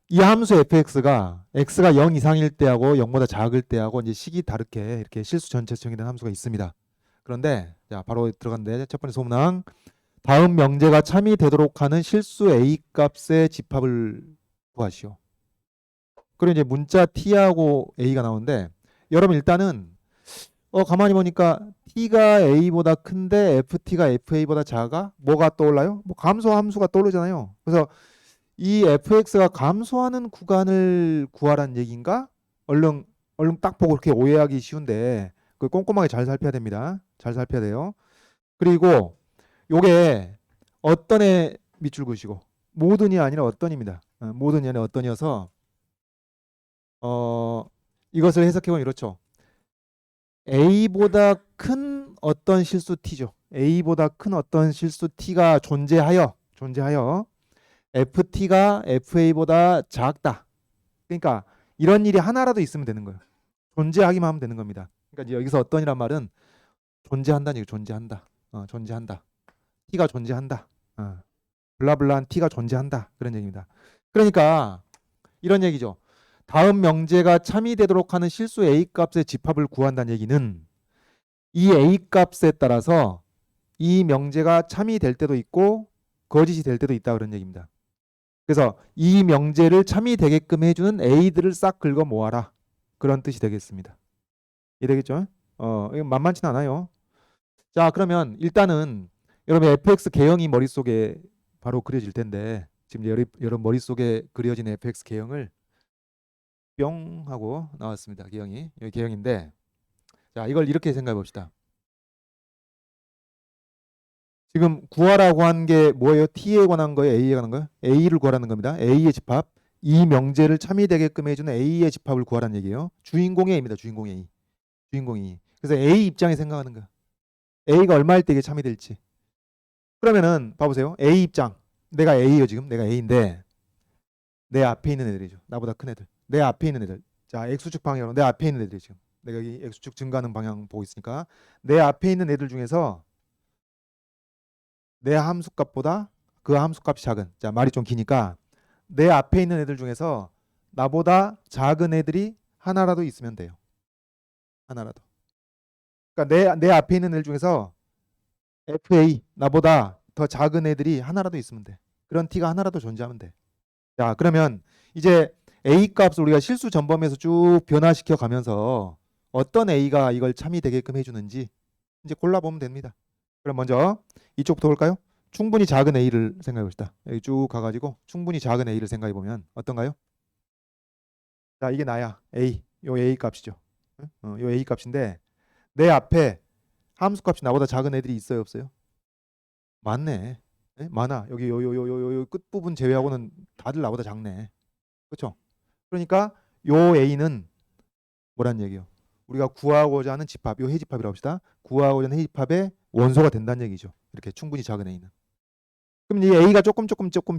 이 함수 fx가 x가 0 이상일 때하고 0보다 작을 때하고 이제 식이 다르게 이렇게 실수 전체성이 된 함수가 있습니다. 그런데 자 바로 들어갔는데 첫 번째 소문항 다음 명제가 참이 되도록 하는 실수 a 값의 집합을 구하시오. 그리고 이제 문자 t하고 a가 나오는데 여러분 일단은 가만히 보니까 t가 a보다 큰데 ft가 fa보다 작아? 뭐가 떠올라요? 뭐 감소 함수가 떠오르잖아요. 그래서 이 fx가 감소하는 구간을 구하라는 얘기인가? 얼른 딱 보고 그렇게 오해하기 쉬운데 그 꼼꼼하게 잘 살펴야 됩니다. 잘 살펴야 돼요. 그리고 요게 어떤 애 밑줄 그으시고 모든이 아니라 어떤입니다. 모든이 아니라 어떤이어서 이것을 해석해보면 이렇죠. A보다 큰 어떤 실수 T죠. A보다 큰 어떤 실수 T가 존재하여 FT가 FA보다 작다. 그러니까 이런 일이 하나라도 있으면 되는 거예요. 존재하기만 하면 되는 겁니다. 그러니까 이제 여기서 어떤이란 말은 존재한다는 얘기, 존재한다. 존재한다. T가 존재한다. 블라블라한 T가 존재한다. 그런 얘기입니다. 그러니까 이런 얘기죠. 다음 명제가 참이되도록 하는 실수 A 값의 집합을 구한다는 얘기는 이 A 값에 따라서 이 명제가 참이될 때도 있고 거짓이 될 때도 있다 그런 얘기입니다. 그래서 이 명제를 참이되게끔 해주는 A들을 싹 긁어 모아라. 그런 뜻이 되겠습니다. 이해되겠죠? 이거 만만치 않아요. 자, 그러면 일단은 여러분 fx 개형이 머릿속에 바로 그려질 텐데 지금 여러분 머릿속에 그려진 fx 개형을 뿅 하고 나왔습니다. 개형이. 여기 개형인데 자, 이걸 이렇게 생각해 봅시다. 지금 구하라고 한 게 뭐예요? T에 관한 거예요? A에 관한 거예요? A를 구하라는 겁니다. A의 집합. 이 명제를 참이되게끔 해주는 A의 집합을 구하라는 얘기예요. 주인공이 A입니다. 주인공이 A. 주인공이. 그래서 A 입장에 생각하는 거야. A가 얼마일 때 이게 참이될지. 그러면은 봐보세요. A 입장. 내가 A예요 지금. 내가 A인데 내 앞에 있는 애들이죠. 나보다 큰 애들. 내 앞에 있는 애들. 자, X축 방향으로 내 앞에 있는 애들이 지금. 내가 여기 X축 증가하는 방향 보고 있으니까 내 앞에 있는 애들 중에서 내 함수값보다 그 함수값이 작은. 자, 말이 좀 기니까 내 앞에 있는 애들 중에서 나보다 작은 애들이 하나라도 있으면 돼요. 하나라도. 그러니까 내 앞에 있는 애들 중에서 FA 나보다 더 작은 애들이 하나라도 있으면 돼. 그런 T가 하나라도 존재하면 돼. 자, 그러면 이제 A 값을 우리가 실수 전범에서 쭉 변화시켜 가면서 어떤 A가 이걸 참이되게끔 해주는지 이제 골라보면 됩니다. 그럼 먼저 이쪽부터 볼까요? 충분히 작은 A를 생각해 봅시다. 여기 쭉 가가지고 충분히 작은 A를 생각해 보면 어떤가요? 자, 이게 나야. A. 요 A 값이죠. 요 A 값인데 내 앞에 함수 값이 나보다 작은 애들이 있어요, 없어요? 많네. 네? 많아. 여기 요 끝부분 제외하고는 다들 나보다 작네. 그렇죠? 그러니까 요 A는 뭐란 얘기예요? 우리가 구하고자 하는 집합, 요 해집합이라고 합시다. 구하고자 하는 해집합의 원소가 된다는 얘기죠. 이렇게 충분히 작은 A는. 그럼 이 A가 조금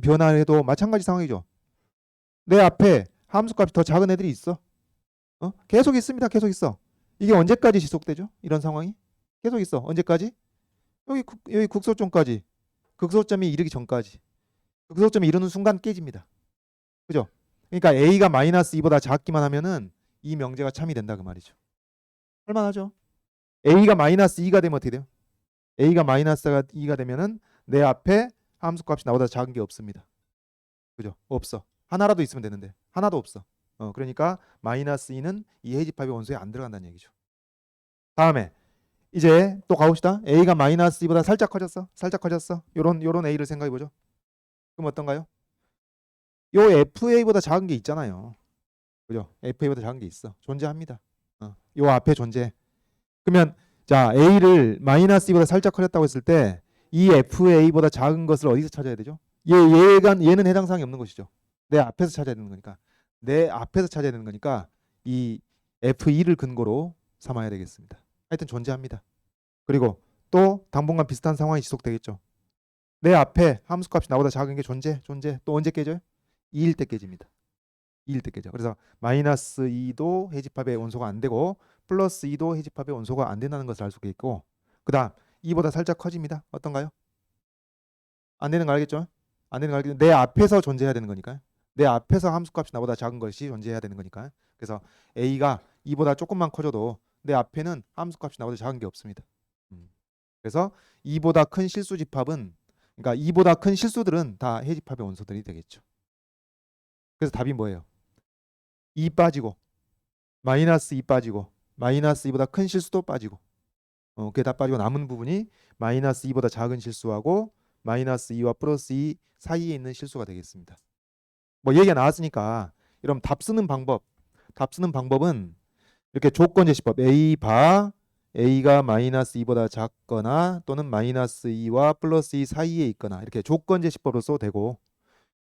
변화해도 마찬가지 상황이죠. 내 앞에 함수값이 더 작은 애들이 있어. 계속 있습니다. 계속 있어. 이게 언제까지 지속되죠? 이런 상황이? 계속 있어. 언제까지? 여기 극소점까지. 극소점이 이르기 전까지. 극소점이 이르는 순간 깨집니다. 그죠? 그러니까 A가 마이너스 2보다 작기만 하면은 이 명제가 참이 된다 그 말이죠. 할만하죠? A가 마이너스 2가 되면 어떻게 돼요? A가 마이너스 2가 되면은 내 앞에 함수값이 나보다 작은 게 없습니다. 그죠? 없어. 하나라도 있으면 되는데 하나도 없어. 그러니까 마이너스 2는 이 해집합의 원소에 안 들어간다는 얘기죠. 다음에 이제 또 가봅시다. A가 마이너스 2보다 살짝 커졌어. 살짝 커졌어. 요런 A를 생각해 보죠. 그럼 어떤가요? 요 FA보다 작은 게 있잖아요. 그죠? FA보다 작은 게 있어. 존재합니다. 요 앞에 존재. 그러면 자, A를 마이너스 2보다 살짝 커졌다고 했을 때 이 FA보다 작은 것을 어디서 찾아야 되죠? 얘는 해당 사항이 없는 것이죠. 내 앞에서 찾아야 되는 거니까. 내 앞에서 찾아야 되는 거니까 이 F2를 근거로 삼아야 되겠습니다. 하여튼 존재합니다. 그리고 또 당분간 비슷한 상황이 지속되겠죠. 내 앞에 함수값이 나보다 작은 게 존재. 또 언제 깨져요? 2일 때 깨집니다. 2일 때 깨져. 그래서 마이너스 2도 해집합의 원소가 안 되고 플러스 2도 해집합의 원소가 안 된다는 것을 알 수가 있고 그 다음 2보다 살짝 커집니다. 어떤가요? 안 되는 거 알겠죠? 안 되는 거 알겠죠? 내 앞에서 존재해야 되는 거니까요. 내 앞에서 함수값이 나보다 작은 것이 존재해야 되는 거니까. 그래서 a가 2보다 조금만 커져도 내 앞에는 함수값이 나보다 작은 게 없습니다. 그래서 2보다 큰 실수 집합은, 그러니까 2보다 큰 실수들은 다 해집합의 원소들이 되겠죠. 그래서 답이 뭐예요? 2 빠지고 마이너스 2 빠지고 마이너스 2보다 큰 실수도 빠지고, 그게 다 빠지고 남은 부분이 마이너스 2보다 작은 실수하고 마이너스 2와 플러스 2 사이에 있는 실수가 되겠습니다. 뭐 얘기가 나왔으니까 이런 답 쓰는 방법은 이렇게 조건 제시법 A 바 A가 마이너스 2보다 작거나 또는 마이너스 2와 플러스 2 사이에 있거나 이렇게 조건 제시법으로 써도 되고,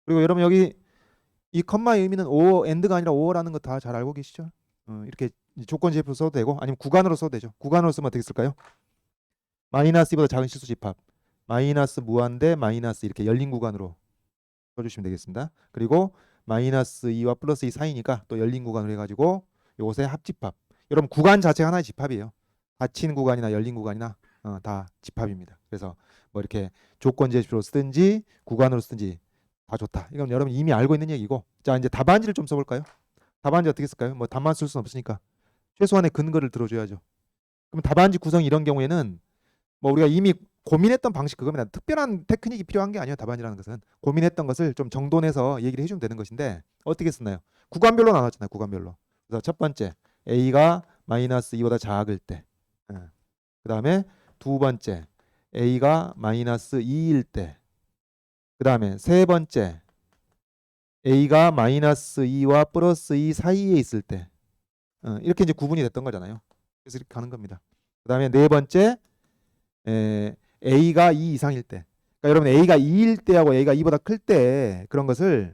그리고 여러분 여기 이 컴마의 의미는 or and가 아니라 or라는 거 다 잘 알고 계시죠? 이렇게 조건 제시법으로 써도 되고 아니면 구간으로 써도 되죠. 구간으로 쓰면 어떻게 쓸까요? 마이너스 2보다 작은 실수 집합 마이너스 무한대 마이너스 이렇게 열린 구간으로 써주시면 되겠습니다. 그리고 마이너스 2와 플러스 2 사이니까 또 열린 구간으로 해가지고 요것의 합집합. 여러분 구간 자체가 하나의 집합이에요. 닫힌 구간이나 열린 구간이나 다 집합입니다. 그래서 뭐 이렇게 조건 제시로 쓰든지 구간으로 쓰든지 다 좋다. 이건 여러분 이미 알고 있는 얘기고, 자 이제 답안지를 좀 써볼까요? 답안지 어떻게 쓸까요? 뭐 답만 쓸 수는 없으니까 최소한의 근거를 들어줘야죠. 그럼 답안지 구성 이런 경우에는 뭐 우리가 이미 고민했던 방식 그겁니다. 특별한 테크닉이 필요한 게 아니에요. 답안이라는 것은 고민했던 것을 좀 정돈해서 얘기를 해주면 되는 것인데 어떻게 쓰나요? 구간별로 나눴잖아요. 구간별로. 그래서 첫 번째 A가 마이너스 2보다 작을 때, 그 다음에 두 번째 A가 마이너스 2일 때, 그 다음에 세 번째 A가 마이너스 2와 플러스 2 사이에 있을 때, 이렇게 이제 구분이 됐던 거잖아요. 그래서 이렇게 가는 겁니다. 그 다음에 네 번째 A가 2 이상일 때, 그러니까 여러분 A가 2일 때하고 A가 2보다 클 때 그런 것을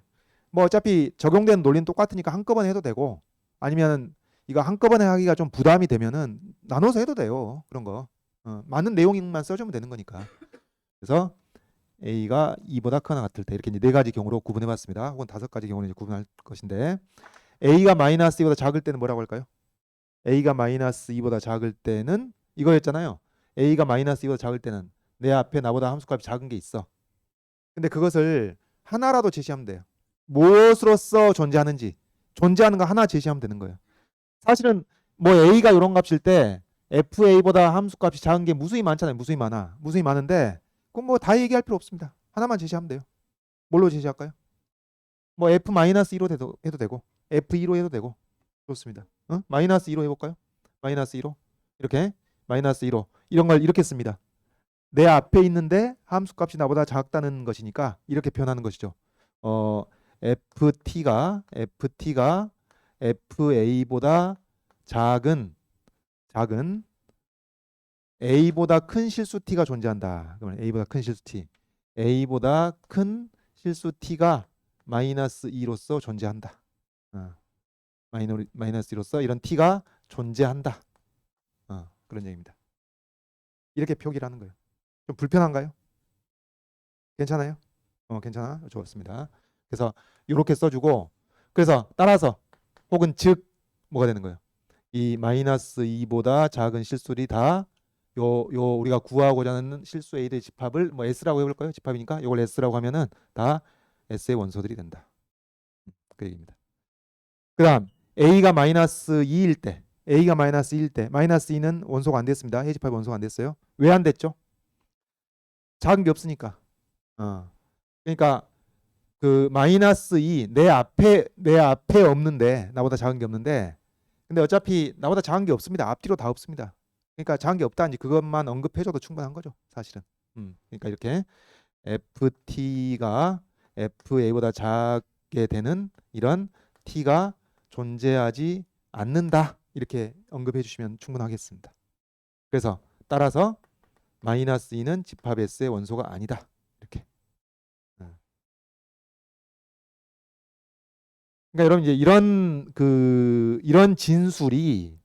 뭐 어차피 적용되는 논리는 똑같으니까 한꺼번에 해도 되고, 아니면 이거 한꺼번에 하기가 좀 부담이 되면은 나눠서 해도 돼요. 그런 거 많은 내용만 써주면 되는 거니까. 그래서 A가 2보다 크거나 같을 때 이렇게 이제 네 가지 경우로 구분해봤습니다. 혹은 다섯 가지 경우로 이제 구분할 것인데, A가 마이너스 2보다 작을 때는 뭐라고 할까요? A가 마이너스 2보다 작을 때는 이거였잖아요. A가 마이너스 2보다 작을 때는 내 앞에 나보다 함수값이 작은 게 있어. 근데 그것을 하나라도 제시하면 돼요. 무엇으로서 존재하는지, 존재하는 거 하나 제시하면 되는 거예요. 사실은 뭐 A가 이런 값일 때 FA보다 함수값이 작은 게 무수히 많잖아요. 무수히 많아. 무수히 많은데 그럼 뭐 다 얘기할 필요 없습니다. 하나만 제시하면 돼요. 뭘로 제시할까요? 뭐 F-2로 해도 되고 F2로 해도 되고 좋습니다. 마이너스 2로 해볼까요? 마이너스 2로 이렇게 마이너스 2로 이런 걸 이렇게 씁니다. 내 앞에 있는데 함수값이 나보다 작다는 것이니까 이렇게 표현하는 것이죠. FT가 FA보다 작은 A보다 큰 실수 T가 존재한다. 그러면 A보다 큰 실수 T, A보다 큰 실수 T가 마이너스 2로서 존재한다. 마이너스 2로서 이런 T가 존재한다. 그런 얘기입니다. 이렇게 표기를 하는 거예요. 좀 불편한가요? 괜찮아요? 괜찮아? 좋습니다. 그래서 이렇게 써주고, 그래서 따라서 혹은 즉 뭐가 되는 거예요? 이 마이너스 2보다 작은 실수들이 다 요 우리가 구하고자 하는 실수 A의 집합을 뭐 S라고 해볼까요? 집합이니까 이걸 S라고 하면은 다 S의 원소들이 된다. 그 얘기입니다. 그 다음 A가 마이너스 2일 때, 마이너스 2는 원소가 안 됐습니다. 해집합 원소가 안 됐어요. 왜 안 됐죠? 작은 게 없으니까. 그러니까 그 마이너스 2 내 앞에 없는데, 나보다 작은 게 없는데, 근데 어차피 나보다 작은 게 없습니다. 앞뒤로 다 없습니다. 그러니까 작은 게 없다, 이제 그것만 언급해줘도 충분한 거죠, 사실은. 그러니까 이렇게 FT가 FA보다 작게 되는 이런 T가 존재하지 않는다, 이렇게 언급해 주시면 충분하겠습니다. 그래서 따라서 마이너스 2는 집합 S의 원소가 아니다, 이렇게. 그러니까 여러분 이제 이런 진술이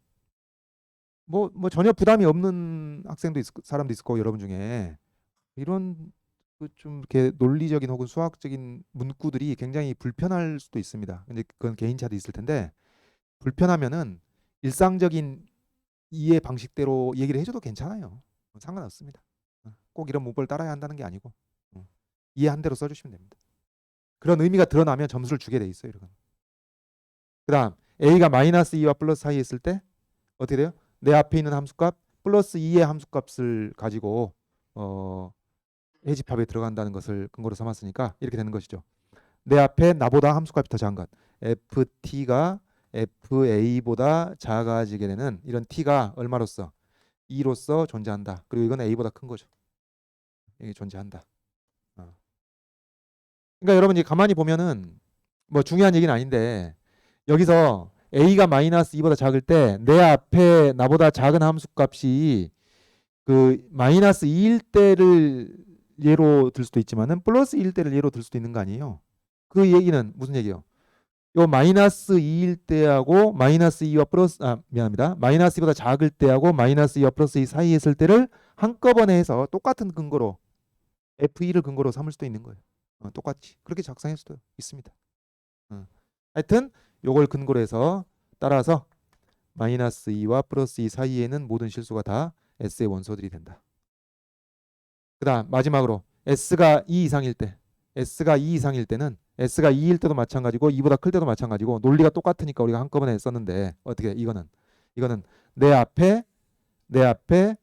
뭐 전혀 부담이 없는 학생도 사람도 있을 거고, 여러분 중에 이런 좀 이렇게 논리적인 혹은 수학적인 문구들이 굉장히 불편할 수도 있습니다. 근데 그건 개인차도 있을 텐데, 불편하면은 일상적인 이해 방식대로 얘기를 해줘도 괜찮아요. 상관없습니다. 꼭 이런 문법을 따라야 한다는 게 아니고 이해한 대로 써주시면 됩니다. 그런 의미가 드러나면 점수를 주게 돼 있어요. 그 다음 a가 마이너스 2와 플러스 사이에 있을 때 어떻게 돼요? 내 앞에 있는 함수값 플러스 2의 함수값을 가지고 해집합에 들어간다는 것을 근거로 삼았으니까 이렇게 되는 것이죠. 내 앞에 나보다 함수값이 더 작은 것 ft가 fa보다 작아지게 되는 이런 t가 얼마로서 2로서 존재한다. 그리고 이건 a보다 큰 거죠. 이게 존재한다. 그러니까 여러분 이제 가만히 보면은 뭐 중요한 얘기는 아닌데 여기서 a가 마이너스 2보다 작을 때 내 앞에 나보다 작은 함수값이 그 마이너스 2일 때를 예로 들 수도 있지만은 플러스 2일 때를 예로 들 수도 있는 거 아니에요. 그 얘기는 무슨 얘기예요? 요 마이너스 2일 때하고 마이너스 2와 플러스 미안합니다. 마이너스 2보다 작을 때하고 마이너스 2와 플러스 2 사이에 있을 때를 한꺼번에 해서 똑같은 근거로 F2를 근거로 삼을 수도 있는 거예요. 똑같이 그렇게 작성할 수도 있습니다. 하여튼 요걸 근거로 해서 따라서 마이너스 2와 플러스 2 사이에는 모든 실수가 다 S의 원소들이 된다. 그 다음 마지막으로 S가 2 이상일 때 S가 2 이상일 때는 S가 2일 때도 마찬가지고 2보다 클 때도 마찬가지고 논리가 똑같으니까 우리가 한꺼번에 썼는데 어떻게 이거는 내 앞에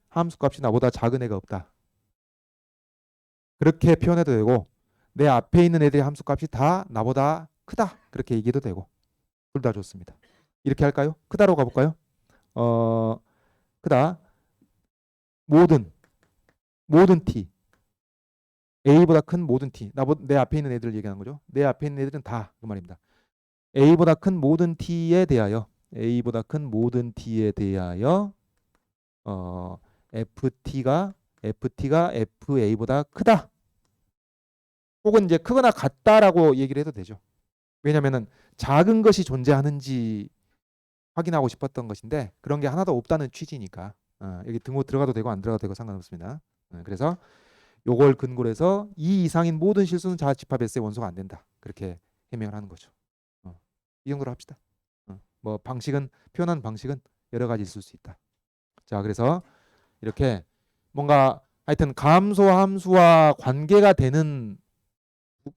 함수값이 나보다 작은 애가 없다. 그렇게 표현해도 되고 내 앞에 있는 애들의 함수값이 다 나보다 크다. 그렇게 얘기해도 되고 둘 다 좋습니다. 이렇게 할까요? 크다로 가볼까요? 크다. 모든 t a보다 큰 모든 t 내 앞에 있는 애들을 얘기하는 거죠. 내 앞에 있는 애들은 다 그 말입니다. a보다 큰 모든 t에 대하여 ft가 fa보다 크다. 혹은 이제 크거나 같다라고 얘기를 해도 되죠. 왜냐면은 작은 것이 존재하는지 확인하고 싶었던 것인데 그런 게 하나도 없다는 취지니까 여기 등호 들어가도 되고 안 들어가도 되고 상관없습니다. 그래서 요걸 근거로 해서 2 이상인 모든 실수는 자집합 S의 원소가 안 된다. 그렇게 해명을 하는 거죠. 이 정도로 합시다. 뭐 표현하는 방식은 여러 가지 있을 수 있다. 자, 그래서 이렇게 뭔가 하여튼 감소 함수와 관계가 되는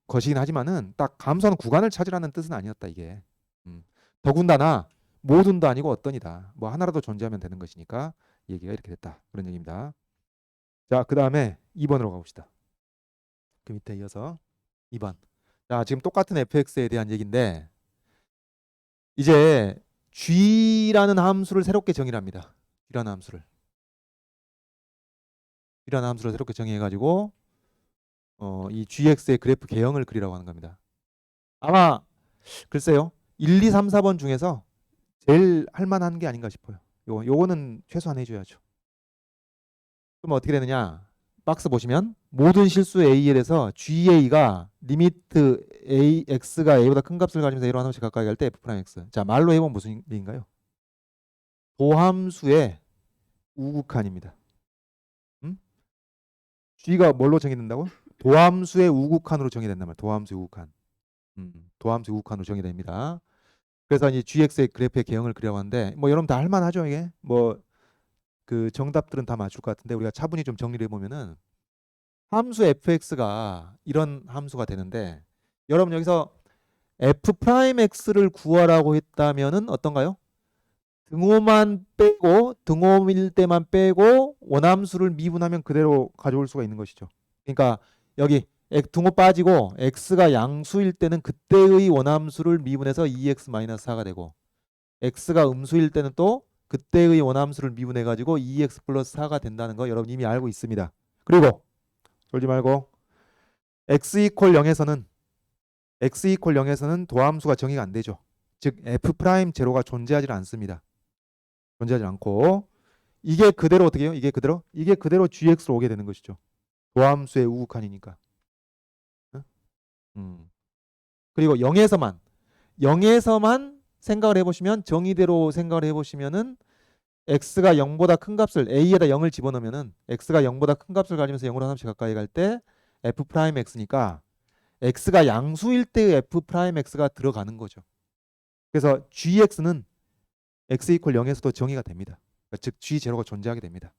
것이긴 하지만은 딱 감소하는 구간을 찾으라는 뜻은 아니었다 이게. 더군다나 모든도 아니고 어떤이다. 뭐 하나라도 존재하면 되는 것이니까 얘기가 이렇게 됐다. 그런 얘기입니다. 자, 그 다음에 2번으로 가봅시다. 그 밑에 이어서 2번. 자, 지금 똑같은 fx에 대한 얘기인데 이제 g라는 함수를 새롭게 정의를 합니다. g라는 함수를 새롭게 정의해가지고 이 gx의 그래프 개형을 그리라고 하는 겁니다. 아마 글쎄요. 1, 2, 3, 4번 중에서 제일 할만한 게 아닌가 싶어요. 요거는 최소한 해줘야죠. 그럼 어떻게 되느냐? 박스 보시면 모든 실수 A에 대해서 GA가 리미트 A, X가 A보다 큰 값을 가지면서 A로 하나씩 가까이 갈 때 F'X. 자, 말로 해보면 무슨 얘기인가요? 도함수의 우극한입니다. G가 뭘로 정의된다고? 도함수의 우극한으로 정의된단 말이에요. 도함수의 우극한. 도함수의 우극한으로 정의됩니다. 그래서 이제 GX의 그래프의 개형을 그리라고 하는데 뭐 여러분 다 할만하죠 이게? 뭐 그 정답들은 다 맞출 것 같은데 우리가 차분히 좀 정리를 해보면은 함수 fx가 이런 함수가 되는데 여러분 여기서 f'x를 구하라고 했다면은 어떤가요? 등호만 빼고 등호일 때만 빼고 원함수를 미분하면 그대로 가져올 수가 있는 것이죠. 그러니까 여기 등호 빠지고 x가 양수일 때는 그때의 원함수를 미분해서 2x-4가 되고 x가 음수일 때는 또 그때의 원함수를 미분해가지고 2x 플러스 4가 된다는 거 여러분 이미 알고 있습니다. 그리고 졸지 말고 x 이퀄 0에서는 도함수가 정의가 안 되죠. 즉 f'0가 존재하지 않습니다. 존재하지 않고 이게 그대로 어떻게 해요? 이게 그대로 gx로 오게 되는 것이죠. 도함수의 우극한이니까. 그리고 0에서만 생각을 해보시면 정의대로 생각을 해보시면은 x가 0보다 큰 값을 a에다 0을 집어넣으면은 x가 0보다 큰 값을 가지면서 0으로 하나씩 가까이 갈 때 f'x니까 x가 양수일 때의 f'x가 들어가는 거죠. 그래서 gx는 x 이퀄 0에서도 정의가 됩니다. 그러니까 즉 g0가 존재하게 됩니다.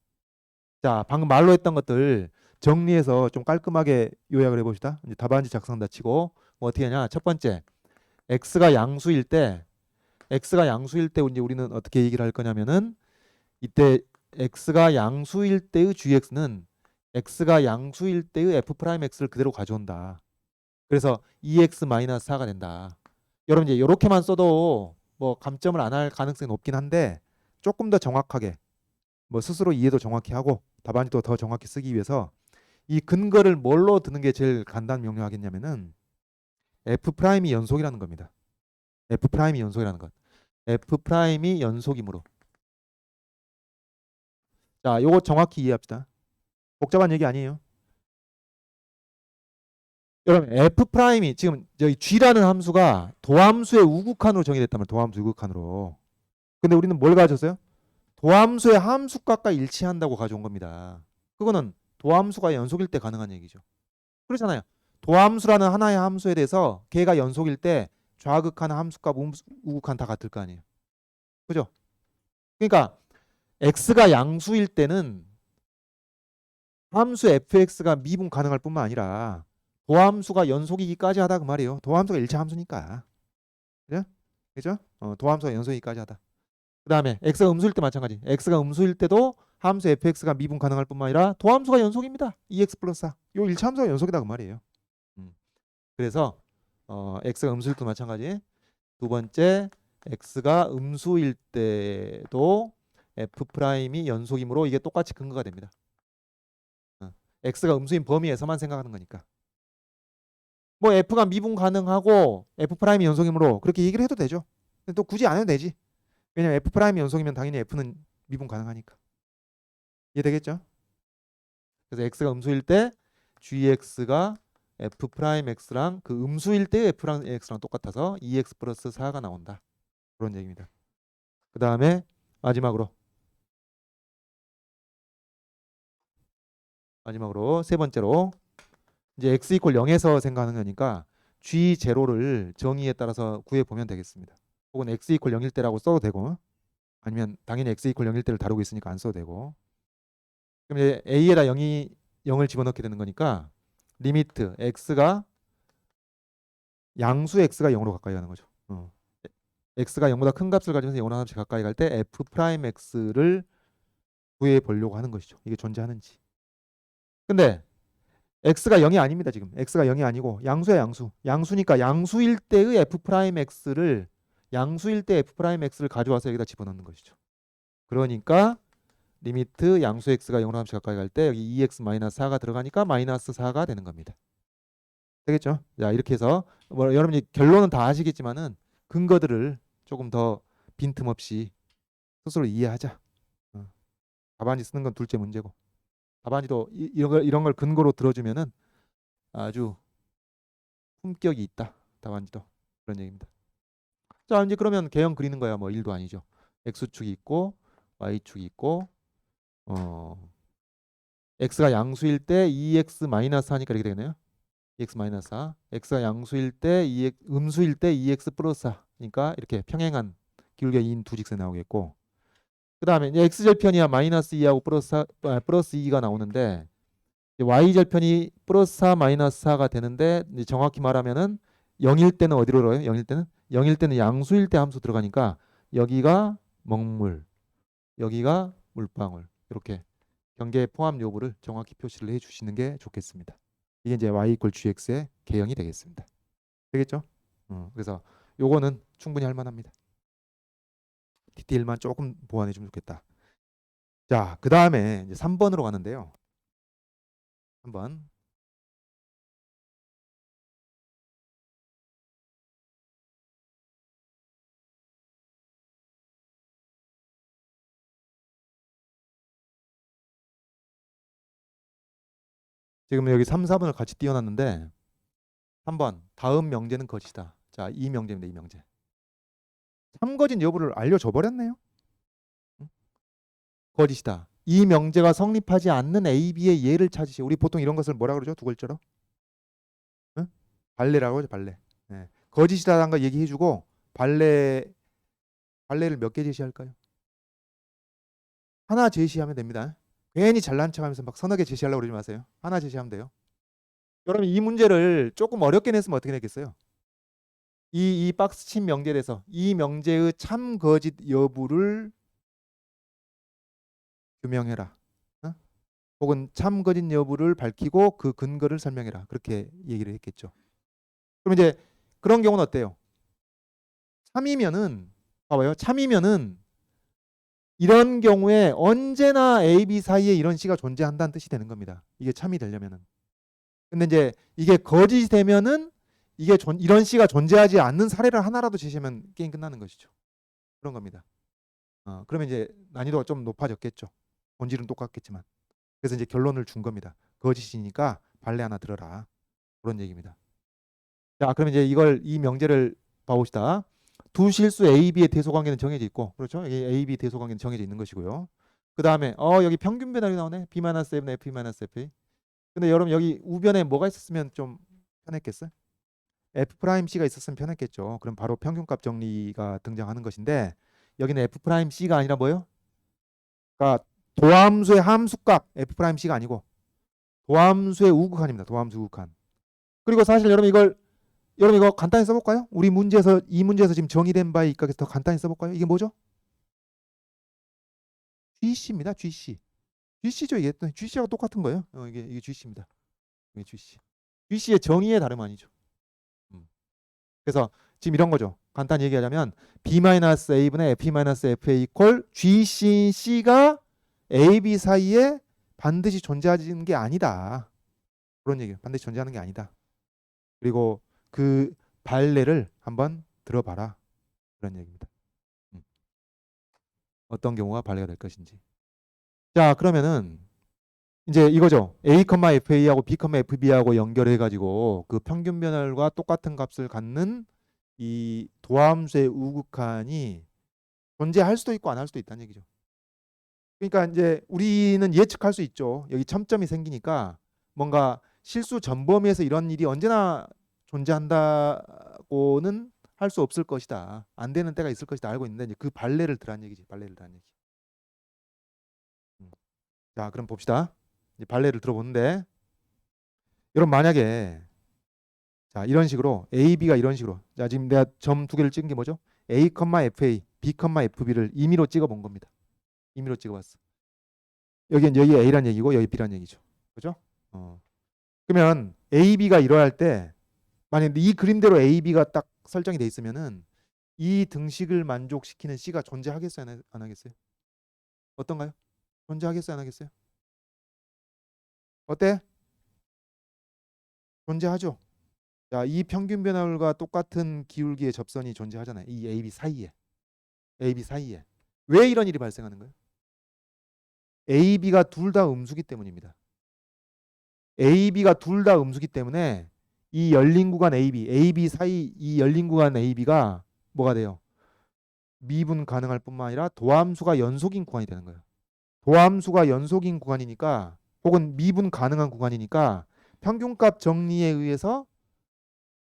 자, 방금 말로 했던 것들 정리해서 좀 깔끔하게 요약을 해봅시다. 이제 답안지 작성한다 치고 뭐 어떻게 하냐? 첫 번째, x가 양수일 때 이제 우리는 어떻게 얘기를 할 거냐면은 이때 x가 양수일 때의 gx는 x가 양수일 때의 f 프라임 x를 그대로 가져온다. 그래서 2x-4가 된다. 여러분 이제 이렇게만 써도 뭐 감점을 안 할 가능성이 높긴 한데 조금 더 정확하게 뭐 스스로 이해도 정확히 하고 답안지도 더 정확히 쓰기 위해서 이 근거를 뭘로 드는 게 제일 간단 명료하겠냐면은 f 프라임이 연속이라는 겁니다. f 프라임이 연속이라는 것. f 프라임이 연속이므로. 자, 요거 정확히 이해합시다. 복잡한 얘기 아니에요. 여러분 f 프라임이 지금 저희 g라는 함수가 도함수의 우극한으로 정의됐단 말이에요. 도함수 우극한으로. 근데 우리는 뭘 가졌어요? 도함수의 함수값과 일치한다고 가져온 겁니다. 그거는 도함수가 연속일 때 가능한 얘기죠. 그렇잖아요. 도함수라는 하나의 함수에 대해서 걔가 연속일 때 좌극한 함수값 우극한 다 같을 거 아니에요. 그죠? 그러니까 x가 양수일 때는 함수 fx가 미분 가능할 뿐만 아니라 도함수가 연속이기까지 하다 그 말이에요. 도함수가 일차 함수니까. 그죠? 그죠? 도함수가 연속이기까지 하다. 그 다음에 x가 음수일 때 마찬가지. x가 음수일 때도 함수 fx가 미분 가능할 뿐만 아니라 도함수가 연속입니다. 2x 플러스 4. 요 일차 함수가 연속이다 그 말이에요. 그래서 x가 음수일 때도 마찬가지. 두 번째, x가 음수일 때도 f 프라임이 연속이므로 이게 똑같이 근거가 됩니다. x가 음수인 범위에서만 생각하는 거니까. 뭐 f가 미분 가능하고 f 프라임이 연속이므로 그렇게 얘기를 해도 되죠. 근데 또 굳이 안 해도 되지. 왜냐면 f 프라임이 연속이면 당연히 f는 미분 가능하니까. 이해되겠죠? 그래서 x가 음수일 때 gx가 f 프라임 x랑 그 음수일 때 f 프라임 x랑 똑같아서 2x 플러스 4가 나온다. 그런 얘기입니다. 그 다음에 마지막으로 세 번째로 이제 x 이퀄 0에서 생각하는 거니까 g0를 정의에 따라서 구해보면 되겠습니다. 혹은 x 이퀄 0일 때라고 써도 되고 아니면 당연히 x 이퀄 0일 때를 다루고 있으니까 안 써도 되고 그럼 이제 a에다 0을 집어넣게 되는 거니까 리미트 x가 양수 x가 0으로 가까이 가는 거죠. x가 0보다 큰 값을 가지면서 0을 하나씩 가까이 갈 때 f 프라임 x를 구해 보려고 하는 것이죠. 이게 존재하는지. 근데 x가 0이 아닙니다. 지금 x가 0이 아니고 양수야 양수. 양수니까 양수일 때의 f 프라임 x를 양수일 때 f 프라임 x를 가져와서 여기다 집어넣는 것이죠. 그러니까 리미트 양수 x가 0으로 하나씩 가까이 갈 때 여기 2x-4가 들어가니까 마이너스 4가 되는 겁니다. 되겠죠? 자, 이렇게 해서 뭐 여러분이 결론은 다 아시겠지만은 근거들을 조금 더 빈틈없이 스스로 이해하자. 답안지 쓰는 건 둘째 문제고 답안지도 이런 걸 근거로 들어주면은 아주 품격이 있다. 답안지도 그런 얘기입니다. 자, 이제 그러면 개형 그리는 거야. 뭐 1도 아니죠. x축이 있고 y축이 있고 x가 양수일 때 2x-4 하니까 이렇게 되겠네요. 2x-4. x가 양수일 때 2x, 음수일 때 2x 플러스 4. 그러니까 이렇게 평행한 기울기 2인 두 직선 나오겠고 그 다음에 x절편이야 마이너스 2하고 플러스 2가 나오는데 y절편이 플러스 4 마이너스 4가 되는데 정확히 말하면은 0일 때는 어디로 들어요? 0일 때는 양수일 때 함수 들어가니까 여기가 먹물, 여기가 물방울 이렇게 경계 포함 여부를 정확히 표시를 해주시는 게 좋겠습니다. 이게 이제 y = gx의 개형이 되겠습니다. 되겠죠? 그래서 요거는 충분히 할 만합니다. 디테일만 조금 보완해 주면 좋겠다. 자, 그 다음에 이제 3번으로 가는데요. 3번. 지금 여기 3, 4번을 같이 띄워놨는데 3번 다음 명제는 거짓이다. 자, 이 명제입니다. 이 명제. 참거짓 여부를 알려줘 버렸네요. 거짓이다. 이 명제가 성립하지 않는 A, B의 예를 찾으시오. 우리 보통 이런 것을 뭐라 그러죠? 두 글자로? 응? 발레라고 하죠. 발레. 네. 거짓이다라는 거 얘기해주고 발레를 몇 개 제시할까요? 하나 제시하면 됩니다. 괜히 잘난 척하면서 막 서너 개 제시하려고 그러지 마세요. 하나 제시하면 돼요. 여러분 이 문제를 조금 어렵게 냈으면 어떻게 냈겠어요? 이 박스 친 명제에 대해서 이 명제의 참거짓 여부를 규명해라. 어? 혹은 참거짓 여부를 밝히고 그 근거를 설명해라. 그렇게 얘기를 했겠죠. 그럼 이제 그런 경우는 어때요? 참이면은 봐봐요. 참이면은 이런 경우에 언제나 A, B 사이에 이런 C가 존재한다는 뜻이 되는 겁니다. 이게 참이 되려면은. 근데 이제 이게 거짓이 되면은 이게 이런 C가 존재하지 않는 사례를 하나라도 제시하면 게임 끝나는 것이죠. 그런 겁니다. 그러면 이제 난이도가 좀 높아졌겠죠. 본질은 똑같겠지만. 그래서 이제 결론을 준 겁니다. 거짓이니까 발레 하나 들어라. 그런 얘기입니다. 자, 그러면 이제 이 명제를 봐봅시다. 두 실수 A, B의 대소 관계는 정해져 있고, 그렇죠? A, B 대소 관계는 정해져 있는 것이고요. 그 다음에 여기 평균 변화율이 나오네. B-7, F-FA. 근데 여러분 여기 우변에 뭐가 있었으면 좀 편했겠어요? F'C가 있었으면 편했겠죠. 그럼 바로 평균값 정리가 등장하는 것인데 여기는 F'C가 아니라 뭐예요? 그러니까 도함수의 함수값 F'C가 아니고 도함수의 우극한입니다. 도함수 우극한. 그리고 사실 여러분 이거 간단히 써볼까요? 우리 문제에서 이 문제에서 지금 정의된 바에 입각해서 더 간단히 써볼까요? 이게 뭐죠? GC입니다. GC. GC죠. 이게 GC하고 똑같은 거예요. 이게 GC입니다. 이게 GC. GC의 정의의 다름 아니죠. 그래서 지금 이런 거죠. 간단히 얘기하자면 B-A분의 F-FA 이퀄 GCC가 A, B 사이에 반드시 존재하는 게 아니다. 그런 얘기예요. 반드시 존재하는 게 아니다. 그리고 그 발레를 한번 들어봐라. 그런 얘기입니다. 어떤 경우가 발레가 될 것인지. 자, 그러면은 이제 이거죠. A, FA하고 B, FB하고 연결해가지고 그 평균 변화율과 똑같은 값을 갖는 이 도함수의 우극한이 존재할 수도 있고 안 할 수도 있다는 얘기죠. 그러니까 이제 우리는 예측할 수 있죠. 여기 첨점이 생기니까 뭔가 실수 전범위에서 이런 일이 언제나 존재한다고는 할 수 없을 것이다. 안 되는 때가 있을 것이다 알고 있는데 이제 그 발레를 들란 얘기지. 발레를 들란 얘기. 자, 그럼 봅시다. 이제 발레를 들어보는데 여러분 만약에 자 이런 식으로 A, B가 이런 식으로 자 지금 내가 점 두 개를 찍은 게 뭐죠? A, FA, B, FB를 임의로 찍어본 겁니다. 임의로 찍어봤어. 여기 A란 얘기고 여기 B란 얘기죠. 그죠? 그러면 A, B가 이러할 때 만약 이 그림대로 A, B가 딱 설정이 돼 있으면은 이 등식을 만족시키는 C가 존재하겠어요? 안 하겠어요? 어떤가요? 존재하겠어요? 안 하겠어요? 어때? 존재하죠. 자, 이 평균 변화율과 똑같은 기울기의 접선이 존재하잖아요. 이 A, B 사이에. A, B 사이에. 왜 이런 일이 발생하는 거예요? A, B가 둘 다 음수기 때문입니다. A, B가 둘 다 음수기 때문에 이 열린 구간 A, B 사이 이 열린 구간 A, B가 뭐가 돼요? 미분 가능할 뿐만 아니라 도함수가 연속인 구간이 되는 거예요. 도함수가 연속인 구간이니까 혹은 미분 가능한 구간이니까 평균값 정리에 의해서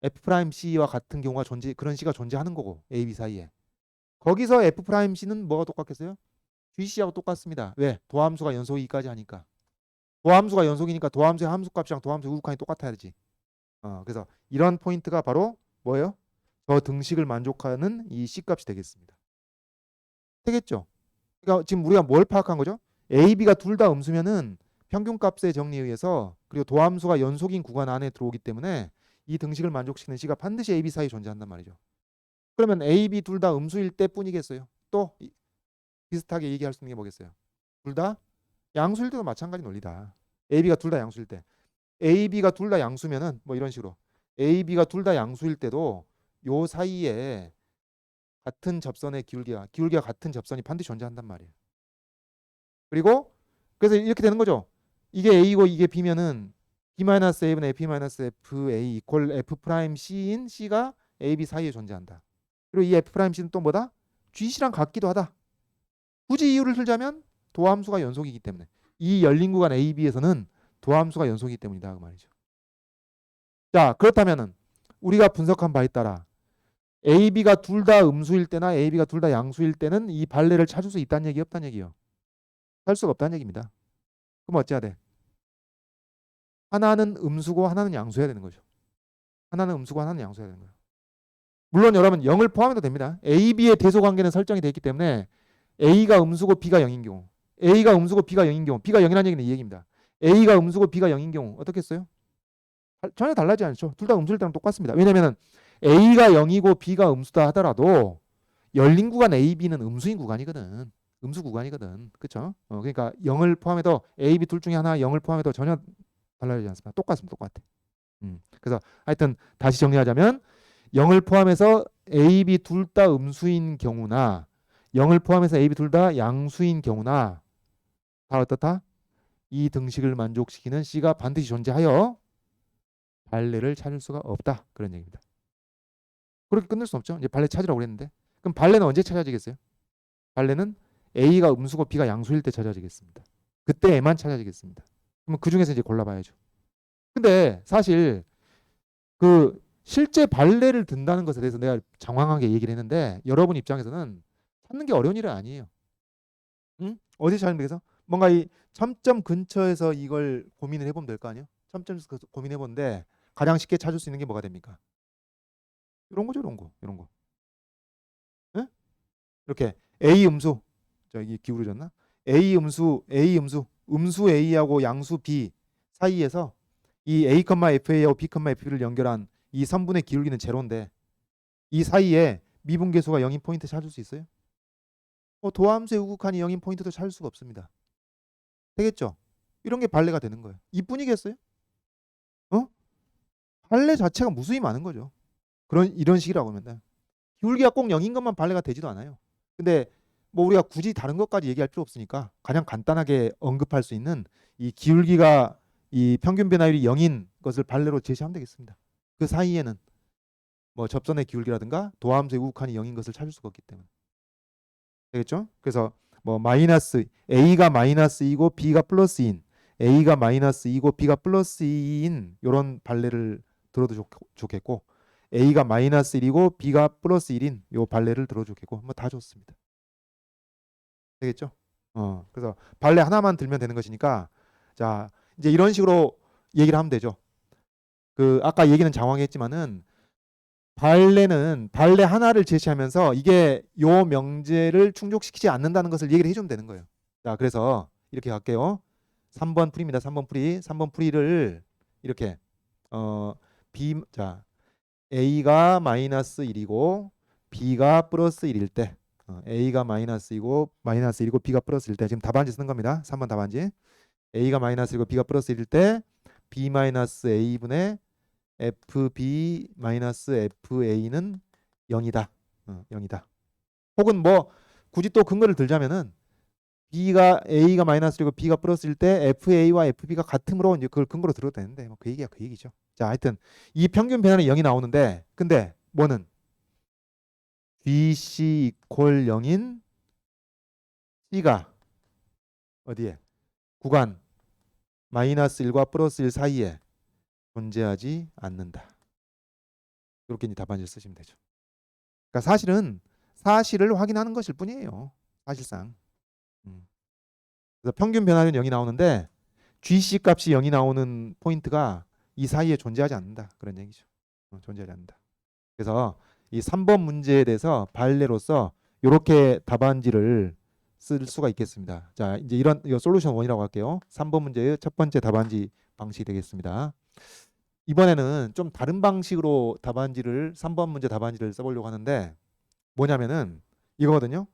F'C와 같은 경우가 그런 C가 존재하는 거고 A, B 사이에. 거기서 F'C는 뭐가 똑같겠어요? GC하고 똑같습니다. 왜? 도함수가 연속이기까지 하니까. 도함수가 연속이니까 도함수의 함수값이랑 도함수의 우극한이 똑같아야지. 그래서 이런 포인트가 바로 뭐예요? 저 등식을 만족하는 이 C값이 되겠습니다. 되겠죠? 그러니까 지금 우리가 뭘 파악한 거죠? A, B가 둘 다 음수면은 평균값의 정리에 의해서 그리고 도함수가 연속인 구간 안에 들어오기 때문에 이 등식을 만족시키는 C가 반드시 A, B 사이에 존재한단 말이죠. 그러면 A, B 둘 다 음수일 때뿐이겠어요. 또 비슷하게 얘기할 수 있는 게 뭐겠어요? 둘 다 양수일 때도 마찬가지 논리다. A, B가 둘 다 양수일 때. A, B가 둘 다 양수면은 뭐 이런 식으로 A, B가 둘 다 양수일 때도 요 사이에 같은 접선의 기울기가 같은 접선이 반드시 존재한단 말이에요. 그리고 그래서 이렇게 되는 거죠. 이게 A고 이게 B면은 B-A분의 F-FA 이퀄 F'C인 C가 A, B 사이에 존재한다. 그리고 이 F'C는 또 뭐다? GC랑 같기도 하다. 굳이 이유를 들자면 도함수가 연속이기 때문에 이 열린 구간 A, B에서는 도함수가 연속이기 때문이다 그 말이죠. 자, 그렇다면은 우리가 분석한 바에 따라 A, B가 둘 다 음수일 때나 A, B가 둘 다 양수일 때는 이 발레를 찾을 수 있다는 얘기 없다는 얘기예요. 할 수가 없다는 얘기입니다. 그럼 어찌해야 돼? 하나는 음수고 하나는 양수해야 되는 거죠. 하나는 음수고 하나는 양수해야 되는 거예요. 물론 여러분 0을 포함해도 됩니다. A, B의 대소 관계는 설정이 되어 있기 때문에 A가 음수고 B가 0인 경우, A가 음수고 B가 0인 경우, B가 0이라는 얘기는 이 얘기입니다. A가 음수고 B가 0인 경우 어떻게 했어요? 전혀 달라지지 않죠. 둘 다 음수일 때랑 똑같습니다. 왜냐면 A가 0이고 B가 음수다 하더라도 열린 구간 A, B는 음수인 구간이거든. 음수 구간이거든. 그렇죠? 그러니까 0을 포함해도 A, B 둘 중에 하나 0을 포함해도 전혀 달라지지 않습니다. 똑같습니다. 똑같아. 그래서 하여튼 다시 정리하자면 0을 포함해서 A, B 둘 다 음수인 경우나 0을 포함해서 A, B 둘 다 양수인 경우나 다 어떻다? 이 등식을 만족시키는 C가 반드시 존재하여 발레를 찾을 수가 없다. 그런 얘기입니다. 그렇게 끝낼 수 없죠. 이제 발레 찾으라고 그랬는데. 그럼 발레는 언제 찾아지겠어요? 발레는 A가 음수고 B가 양수일 때 찾아지겠습니다. 그때에만 찾아지겠습니다. 그러면 그 중에서 이제 골라봐야죠. 근데 사실 그 실제 발레를 든다는 것에 대해서 내가 장황하게 얘기를 했는데 여러분 입장에서는 찾는 게 어려운 일은 아니에요. 응? 어디 찾는 데서 뭔가 이 첨점 근처에서 이걸 고민을 해보면 될 거 아니에요? 첨점에서 고민해보는데 가장 쉽게 찾을 수 있는 게 뭐가 됩니까? 이런 거죠, 이런 거, 이런 거. 응? 이렇게 A 음수, 저기 기울어졌나? A 음수, 음수 A하고 양수 B 사이에서 이 A, FA하고 B, FB를 연결한 이 선분의 기울기는 제로인데 이 사이에 미분계수가 0인 포인트 찾을 수 있어요? 도함수의 우극한이 0인 포인트도 찾을 수가 없습니다. 되겠죠? 이런 게 발레가 되는 거예요. 이뿐이겠어요? 발레 자체가 무수히 많은 거죠. 이런 식이라고 하면 돼. 기울기가 꼭 0인 것만 발레가 되지도 않아요. 근데 뭐 우리가 굳이 다른 것까지 얘기할 필요 없으니까 가장 간단하게 언급할 수 있는 이 기울기가 이 평균 변화율이 0인 것을 발레로 제시하면 되겠습니다. 그 사이에는 뭐 접선의 기울기라든가 도함수의 우극한이 0인 것을 찾을 수가 없기 때문에. 되겠죠? 그래서 뭐 마이너스 A가 마이너스 2고 B가 플러스 2인 A가 마이너스 2고 B가 플러스 2인 이런 발레를 들어도 좋겠고 A가 마이너스 1이고 B가 플러스 1인 요 발레를 들어도 좋겠고 뭐 다 좋습니다. 되겠죠? 그래서 발레 하나만 들면 되는 것이니까 자 이제 이런 식으로 얘기를 하면 되죠. 그 아까 얘기는 장황했지만은 발레는 발레 하나를 제시하면서 이게 요 명제를 충족시키지 않는다는 것을 얘기를 해주면 되는 거예요. 자, 그래서 이렇게 갈게요. 3번 풀이입니다. 3번 풀이. 3번 풀이를 이렇게 자 A가 마이너스 1이고 B가 플러스 1일 때 A가 마이너스 1이고 B가 플러스 1일 때 지금 답안지 쓰는 겁니다. 3번 답안지. A가 마이너스 1이고 B가 플러스 1일 때 B 마이너스 A분의 FB-FA는 0이다. 0이다. 혹은 뭐 굳이 또 근거를 들자면은 A가 마이너스이고 B가 플러스일 때 FA와 FB가 같음으로 이제 그걸 근거로 들어도 되는데 뭐 그 얘기야 그 얘기죠. 자, 하여튼 이 평균 변화는 0이 나오는데 근데 뭐는 GC 이퀄 0인 C가 어디에? 구간 마이너스 1과 플러스 1 사이에 존재하지 않는다. 이렇게 이제 답안지를 쓰시면 되죠. 그러니까 사실은 사실을 확인하는 것일 뿐이에요. 사실상. 그래서 평균 변화는 0이 나오는데 GC 값이 0이 나오는 포인트가 이 사이에 존재하지 않는다. 그런 얘기죠. 존재하지 않는다. 그래서 이 3번 문제에 대해서 발레로서 이렇게 답안지를 쓸 수가 있겠습니다. 자, 이제 이런 솔루션 1이라고 할게요. 3번 문제의 첫 번째 답안지 방식이 되겠습니다. 이번에는 좀 다른 방식으로 3번 문제 답안지를 써보려고 하는데 뭐냐면은 이거거든요.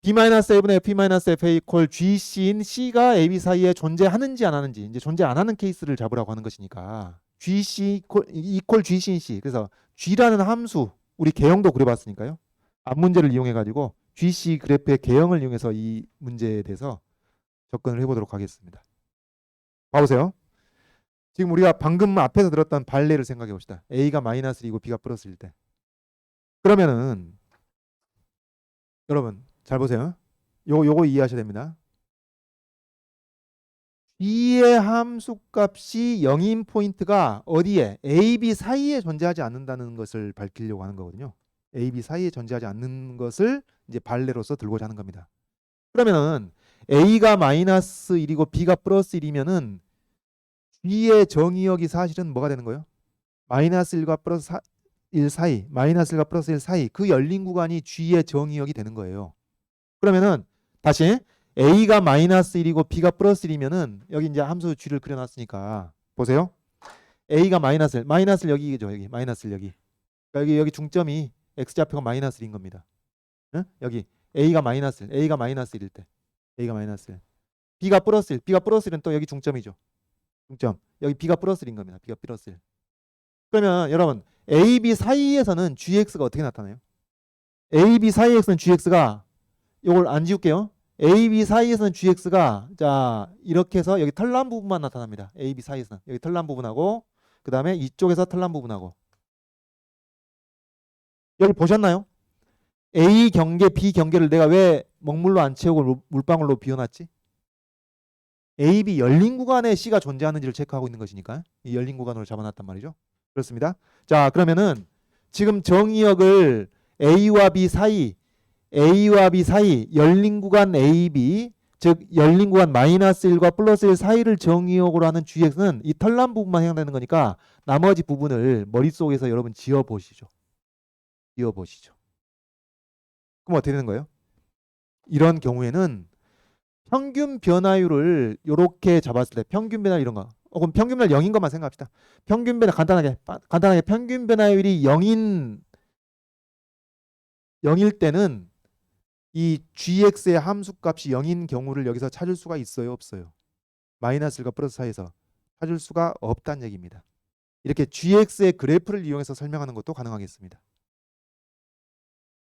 B-A분의 F-FA 이퀄 GC인 C가 AB 사이에 존재하는지 안 하는지 이제 존재 안 하는 케이스를 잡으라고 하는 것이니까 GC 이퀄 GC인 C. 그래서 G라는 함수 우리 개형도 그려봤으니까요. 앞 문제를 이용해 가지고 GC 그래프의 개형을 이용해서 이 문제에 대해서 접근을 해보도록 하겠습니다. 봐보세요. 지금 우리가 방금 앞에서 들었던 발레를 생각해 봅시다. A가 마이너스 2고 B가 플러스일 때. 그러면은 여러분 잘 보세요. 요거 이해하셔야 됩니다. B의 함수값이 0인 포인트가 어디에? A, B 사이에 존재하지 않는다는 것을 밝히려고 하는 거거든요. A, B 사이에 존재하지 않는 것을 이제 발레로서 들고자 하는 겁니다. 그러면은 A가 마이너스 1이고 B가 플러스 1이면은 G의 정의역이 사실은 뭐가 되는 거예요? 마이너스 1과 플러스 1 사이, 마이너스 1과 플러스 1 사이 그 열린 구간이 G의 정의역이 되는 거예요. 그러면은 다시 A가 마이너스 1이고 B가 플러스 1이면은 여기 이제 함수 G를 그려놨으니까 보세요. A가 마이너스 1, 마이너스 1 여기죠. 여기 마이너스 1 여기. 그러니까 여기 중점이 X좌표가 마이너스 1인 겁니다. 응? 여기 A가 마이너스 1, A가 마이너스 1일 때 A가 마이너스 1, B가 플러스 1, B가 플러스 1은 또 여기 중점이죠. 중점. 여기 B가 플러스 1인 겁니다. B가 플러스 1. 그러면 여러분 A, B 사이에서는 GX가 어떻게 나타나요? A, B 사이에서는 GX가 이걸 안 지울게요. A, B 사이에서는 GX가 자 이렇게 해서 여기 털난 부분만 나타납니다. A, B 사이에서는 여기 털난 부분하고 그 다음에 이쪽에서 털난 부분하고 여기 보셨나요? A 경계, B 경계를 내가 왜 먹물로 안 채우고 물방울로 비워놨지? A, B 열린 구간에 C가 존재하는지를 체크하고 있는 것이니까 이 열린 구간으로 잡아놨단 말이죠. 그렇습니다. 자 그러면은 지금 정의역을 A와 B 사이 열린 구간 AB 즉 열린 구간 마이너스 1과 플러스 1 사이를 정의역으로 하는 GX는 이 털난 부분만 해당되는 거니까 나머지 부분을 머릿속에서 여러분 지어보시죠. 그럼 어떻게 되는 거예요? 이런 경우에는 평균 변화율을 이렇게 잡았을 때 평균 변화 이런 거 혹은 평균 변화 0인 것만 생각합시다. 평균 변화 간단하게 평균 변화율이 0일 때는 이 GX의 함수값이 0인 경우를 여기서 찾을 수가 있어요? 없어요? 마이너스 1과 플러스 사이에서 찾을 수가 없다는 얘기입니다. 이렇게 GX의 그래프를 이용해서 설명하는 것도 가능하겠습니다.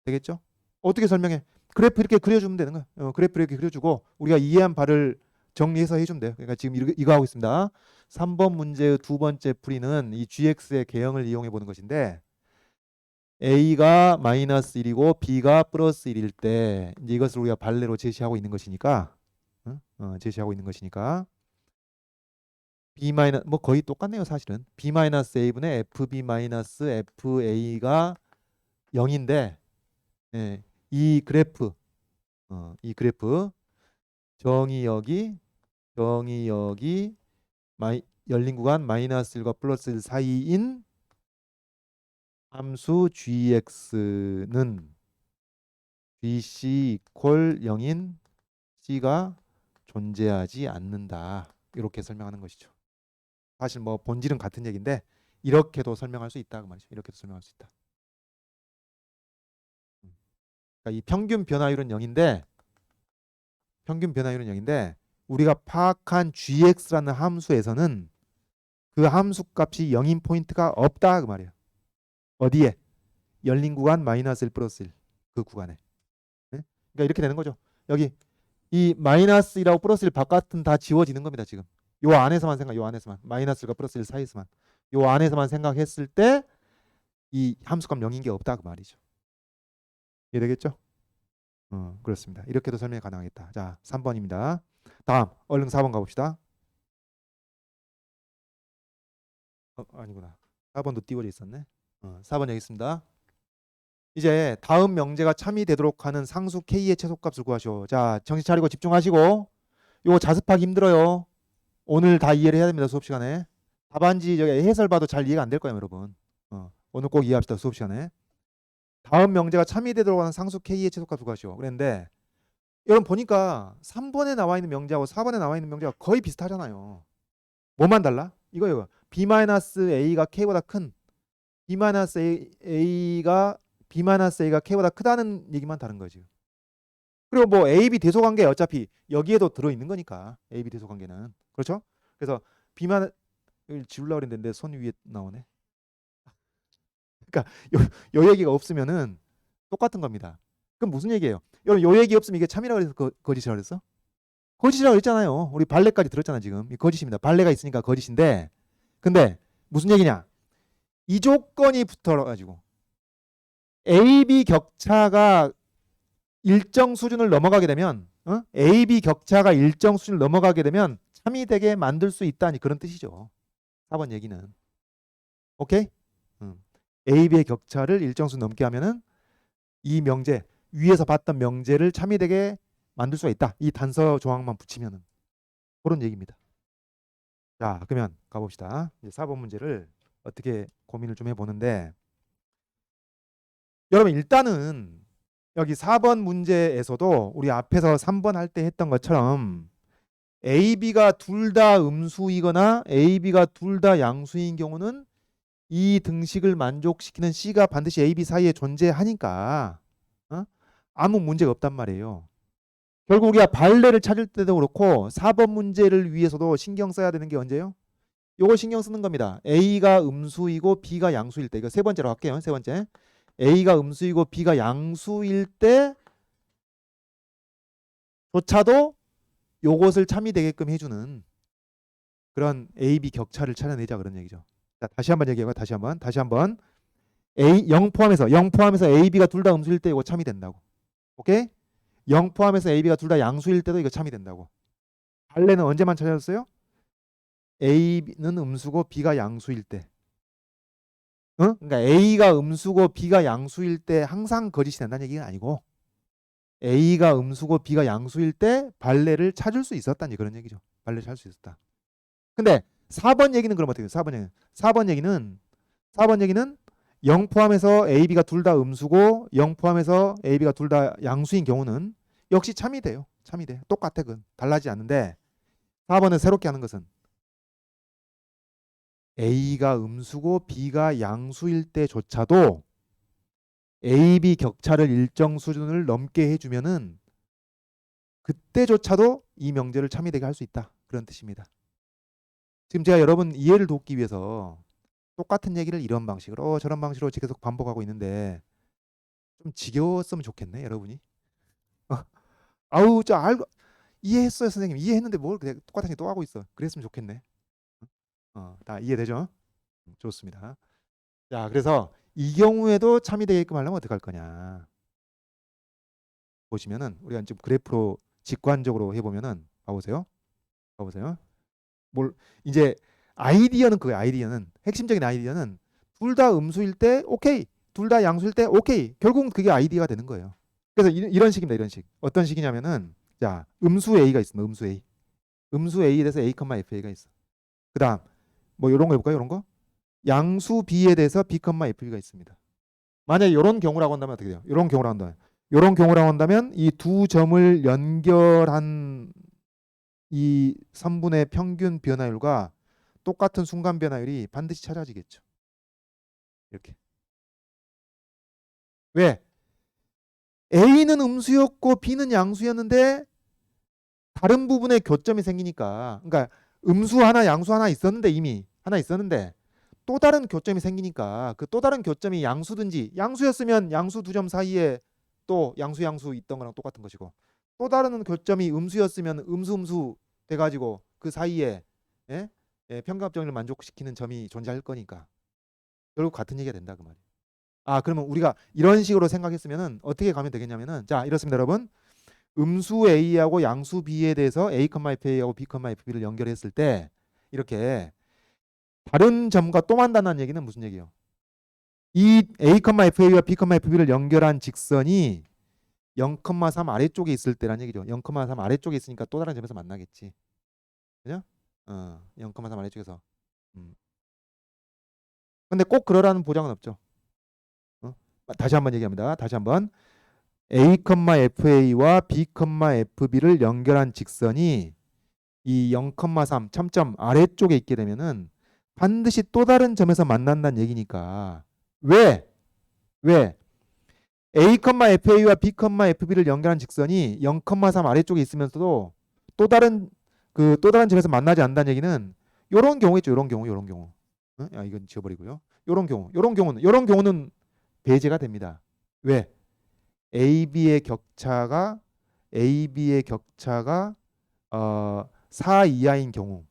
되겠죠? 어떻게 설명해? 그래프 이렇게 그려주면 되는 거야. 그래프 이렇게 그려주고 우리가 이해한 바를 정리해서 해주면 돼요. 그러니까 지금 이거 하고 있습니다. 3번 문제의 두 번째 풀이는 이 GX의 개형을 이용해 보는 것인데 A가 마이너스 1이고 B가 플러스 1일 때 이제 이것을 우리가 발레로 제시하고 있는 것이니까 B 마이너스 뭐 거의 똑같네요 사실은. B 마이너스 A분의 FB 마이너스 FA가 0인데 예, 이 그래프 정의역이 열린 구간 마이너스 1과 플러스 1 사이인 함수 gx는 gc 이퀄 0인 c가 존재하지 않는다. 이렇게 설명하는 것이죠. 사실 뭐 본질은 같은 얘기인데 이렇게도 설명할 수 있다 그 말이죠. 이렇게도 설명할 수 있다. 그러니까 이 평균 변화율은 0인데 우리가 파악한 gx라는 함수에서는 그 함수 값이 0인 포인트가 없다 그 말이에요. 어디에? 열린 구간 마이너스 1 플러스 1 그 구간에. 네? 그러니까 이렇게 되는 거죠. 여기 이 마이너스 1하고 플러스 1 바깥은 다 지워지는 겁니다. 지금 요 안에서만 마이너스 1과 플러스 1 사이에서만 요 안에서만 생각했을 때 이 함수값 0인 게 없다 그 말이죠. 이해되겠죠? 그렇습니다. 이렇게도 설명이 가능하겠다. 자 3번입니다. 다음 얼른 4번 가봅시다. 아니구나. 4번도 띄워져 있었네. 4번 여기 있습니다. 이제 다음 명제가 참이 되도록 하는 상수 K의 최소값을 구하시오. 자 정신 차리고 집중하시고 요거 자습하기 힘들어요. 오늘 다 이해를 해야 됩니다. 수업 시간에. 답안지 저기 해설 봐도 잘 이해가 안 될 거예요 여러분. 오늘 꼭 이해합시다. 수업 시간에. 다음 명제가 참이 되도록 하는 상수 K의 최소값을 구하시오. 그랬는데 여러분 보니까 3번에 나와 있는 명제하고 4번에 나와 있는 명제가 거의 비슷하잖아요. 뭐만 달라? 이거 B-A가 K보다 큰 B-A가 K보다 크다는 얘기만 다른 거지. 그리고 뭐 A, B 대소관계 어차피 여기에도 들어있는 거니까 A, B 대소관계는 그렇죠? 그래서 B만 지우려고 그랬는데 손 위에 나오네. 그러니까 요 얘기가 없으면은 똑같은 겁니다. 그럼 무슨 얘기예요? 여러분 요 얘기 없으면 이게 참이라고 해서 거짓이라고 그랬어? 거짓이라고 그랬잖아요. 우리 발레까지 들었잖아 지금. 이 거짓입니다. 발레가 있으니까 거짓인데 근데 무슨 얘기냐? 이 조건이 붙어가지고 A-B 격차가 일정 수준을 넘어가게 되면 A-B 격차가 일정 수준을 넘어가게 되면 참이 되게 만들 수 있다니 그런 뜻이죠. 4번 얘기는. 오케이? A-B의 격차를 일정 수준 넘게 하면은 이 명제 위에서 봤던 명제를 참이 되게 만들 수가 있다. 이 단서 조항만 붙이면은 그런 얘기입니다. 자, 그러면 가봅시다. 이제 4번 문제를 어떻게 고민을 좀 해보는데, 여러분 일단은 여기 4번 문제에서도 우리 앞에서 3번 할 때 했던 것처럼 A, B가 둘 다 음수이거나 A, B가 둘 다 양수인 경우는 이 등식을 만족시키는 C가 반드시 A, B 사이에 존재하니까 어? 아무 문제가 없단 말이에요. 결국 우리가 발레를 찾을 때도 그렇고 4번 문제를 위해서도 신경 써야 되는 게 언제요? 요걸 신경 쓰는 겁니다. A가 음수이고 B가 양수일 때. 이거 세 번째로 할게요. 세 번째. A가 음수이고 B가 양수일 때조차도 요것을 참이되게끔 해주는 그런 A, B 격차를 찾아내자 그런 얘기죠. 자, 다시 한번 얘기해봐. 다시 한번. A 0 포함해서 A, B가 둘 다 음수일 때 이거 참이 된다고. 오케이? 0 포함해서 A, B가 둘 다 양수일 때도 이거 참이 된다고. 발레는 언제만 찾아줬어요? A는 음수고 B가 양수일 때. 어? 그러니까 A가 음수고 B가 양수일 때 항상 거짓이 된다는 얘기는 아니고 A가 음수고 B가 양수일 때 발레를 찾을 수 있었다는 그런 얘기죠. 발레를 찾을 수 있었다. 근데 4번 얘기는 그럼 어떻게 돼요? 4번 얘기는 0 포함해서 A, B가 둘 다 음수고 0 포함해서 A, B가 둘 다 양수인 경우는 역시 참이 돼요. 참이 돼. 똑같아. 그건 달라지지 않는데 4번은 새롭게 하는 것은 A가 음수고 B가 양수일 때조차도 A, B 격차를 일정 수준을 넘게 해주면은 그때조차도 이 명제를 참이되게 할 수 있다. 그런 뜻입니다. 지금 제가 여러분 이해를 돕기 위해서 똑같은 얘기를 이런 방식으로 저런 방식으로 계속 반복하고 있는데 좀 지겨웠으면 좋겠네, 여러분이. 아우, 저 알고 이해했어요, 선생님. 이해했는데 뭘 그냥 똑같은 얘기 또 하고 있어. 그랬으면 좋겠네. 다 이해되죠? 좋습니다. 자, 그래서 이 경우에도 참이되게끔 하려면 어떻게 할 거냐? 보시면은 우리가 지금 그래프로 직관적으로 해보면은 봐보세요. 뭘 이제 아이디어는 그거예요. 핵심적인 아이디어는 둘 다 음수일 때 오케이, 둘 다 양수일 때 오케이. 결국은 그게 아이디어가 되는 거예요. 그래서 이런 식입니다. 이런 식. 어떤 식이냐면은 자, 음수 A가 있습니다. 음수 A에 대해서 A, FA가 있어. 그다음 뭐 이런 거 해볼까요? 이런 거 양수 B에 대해서 B, FB가 있습니다. 만약에 이런 경우라고 한다면 어떻게 돼요? 이런 경우라고 한다면 이 두 점을 연결한 이 선분의 평균 변화율과 똑같은 순간 변화율이 반드시 찾아지겠죠. 이렇게. 왜? A는 음수였고 B는 양수였는데 다른 부분에 교점이 생기니까, 그러니까 음수 하나 양수 하나 있었는데, 이미 하나 있었는데 또 다른 교점이 생기니까 그 또 다른 교점이 양수든지, 양수였으면 양수 두 점 사이에 또 양수 있던 거랑 똑같은 것이고, 또 다른 교점이 음수였으면 음수 돼가지고 그 사이에 예? 평균합정을 만족시키는 점이 존재할 거니까 결국 같은 얘기가 된다 그 말이에요. 아, 그러면 우리가 이런 식으로 생각했으면은 어떻게 가면 되겠냐면은, 자, 이렇습니다, 여러분. 음수 A하고 양수 B에 대해서 A, FA하고 B, FB를 연결했을 때 이렇게 다른 점과 또 만난다는 얘기는 무슨 얘기예요? 이 A, FA와 B, FB를 연결한 직선이 0,3 아래쪽에 있을 때란 얘기죠. 0,3 아래쪽에 있으니까 또 다른 점에서 만나겠지. 그죠? 0,3 아래쪽에서. 음. 근데 꼭 그러라는 보장은 없죠. 어? 다시 한번 얘기합니다. 다시 한번. A, FA와 B, FB를 연결한 직선이 이 0,3 참점 아래쪽에 있게 되면은 반드시 또 다른 점에서 만난다는 얘기니까. 왜? 왜? A, FA와 B, FB를 연결한 직선이 0,3 아래쪽에 있으면서도 또 다른 점에서 만나지 않는다는 얘기는 요런 경우 있죠. 요런 경우. 어? 아, 이건 지워버리고요. 요런 경우는 배제가 됩니다. 왜? AB의 격차가 4 이하인 경우.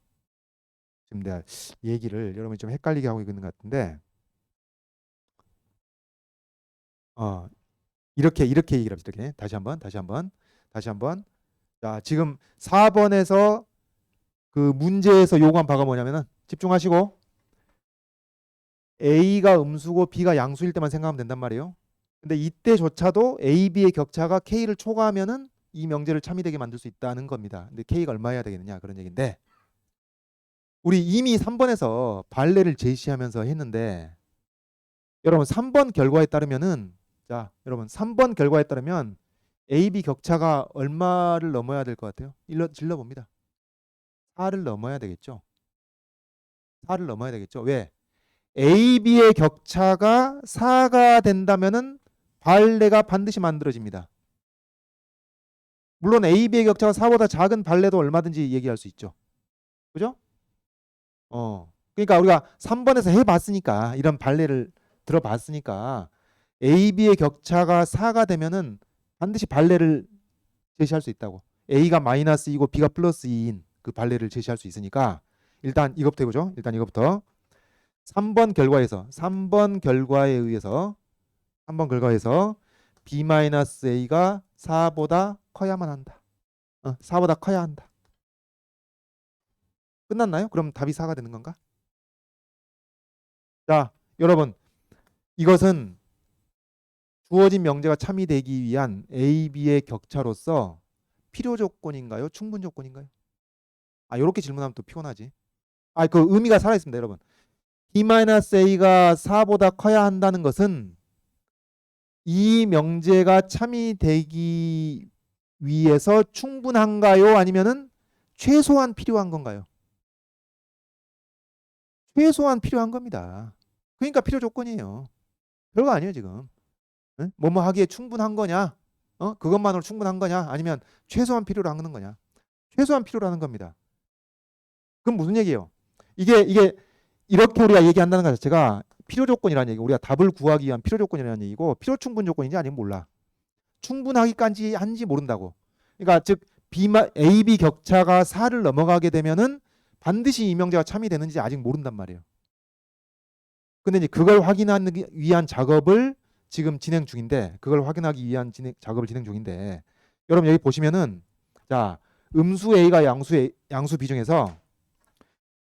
지금 내가 얘기를 여러분이 좀 헷갈리게 하고 있는 것 같은데, 어, 이렇게 얘기를 합시다. 이렇게. 다시 한번. 자, 지금 4번에서 그 문제에서 요구한 바가 뭐냐면은, 집중하시고, A가 음수고 B가 양수일 때만 생각하면 된단 말이에요. 근데 이때조차도 A, B의 격차가 K를 초과하면은 이 명제를 참이되게 만들 수 있다는 겁니다. 근데 K가 얼마여야 되겠느냐 그런 얘기인데, 우리 이미 3번에서 발레를 제시하면서 했는데 여러분 3번 결과에 따르면은 자, 여러분 3번 결과에 따르면 AB 격차가 얼마를 넘어야 될 것 같아요? 질러 봅니다. 4를 넘어야 되겠죠. 4를 넘어야 되겠죠. 왜? AB의 격차가 4가 된다면은 발레가 반드시 만들어집니다. 물론 AB의 격차가 4보다 작은 발레도 얼마든지 얘기할 수 있죠. 그죠? 그러니까 우리가 3번에서 해봤으니까 이런 발레를 들어봤으니까 AB의 격차가 4가 되면은 반드시 발레를 제시할 수 있다고. A가 마이너스 2고 B가 플러스 2인 그 발레를 제시할 수 있으니까 일단 이것부터 해보죠. 일단 이것부터 3번 결과에 의해서 B-A가 4보다 커야만 한다. 4보다 커야 한다. 끝났나요? 그럼 답이 4가 되는 건가? 자, 여러분 이것은 주어진 명제가 참이되기 위한 A, B의 격차로서 필요 조건인가요? 충분 조건인가요? 이렇게 질문하면 또 피곤하지. 그 의미가 살아있습니다, 여러분. B-A가 4보다 커야 한다는 것은 이 명제가 참이되기 위해서 충분한가요? 아니면은 최소한 필요한 건가요? 최소한 필요한 겁니다. 그러니까 필요 조건이에요. 별거 아니에요, 지금. 응? 뭐뭐 하기에 충분한 거냐? 그것만으로 충분한 거냐? 아니면 최소한 필요로 하는 거냐? 최소한 필요로 하는 겁니다. 그럼 무슨 얘기예요? 이게 이렇게 우리가 얘기한다는 것 자체가 필요 조건이라는 얘기. 우리가 답을 구하기 위한 필요 조건이라는 얘기고 필요 충분 조건인지 아니면 몰라. 충분하기까지 한지 모른다고. 그러니까 즉 A, B 격차가 4를 넘어가게 되면은 반드시 이 명제가 참이 되는지 아직 모른단 말이에요. 근데 이제 그걸 확인하기 위한 작업을 지금 진행 중인데 그걸 확인하기 위한 작업을 진행 중인데 여러분 여기 보시면은 자 음수 A가 양수 B 중에서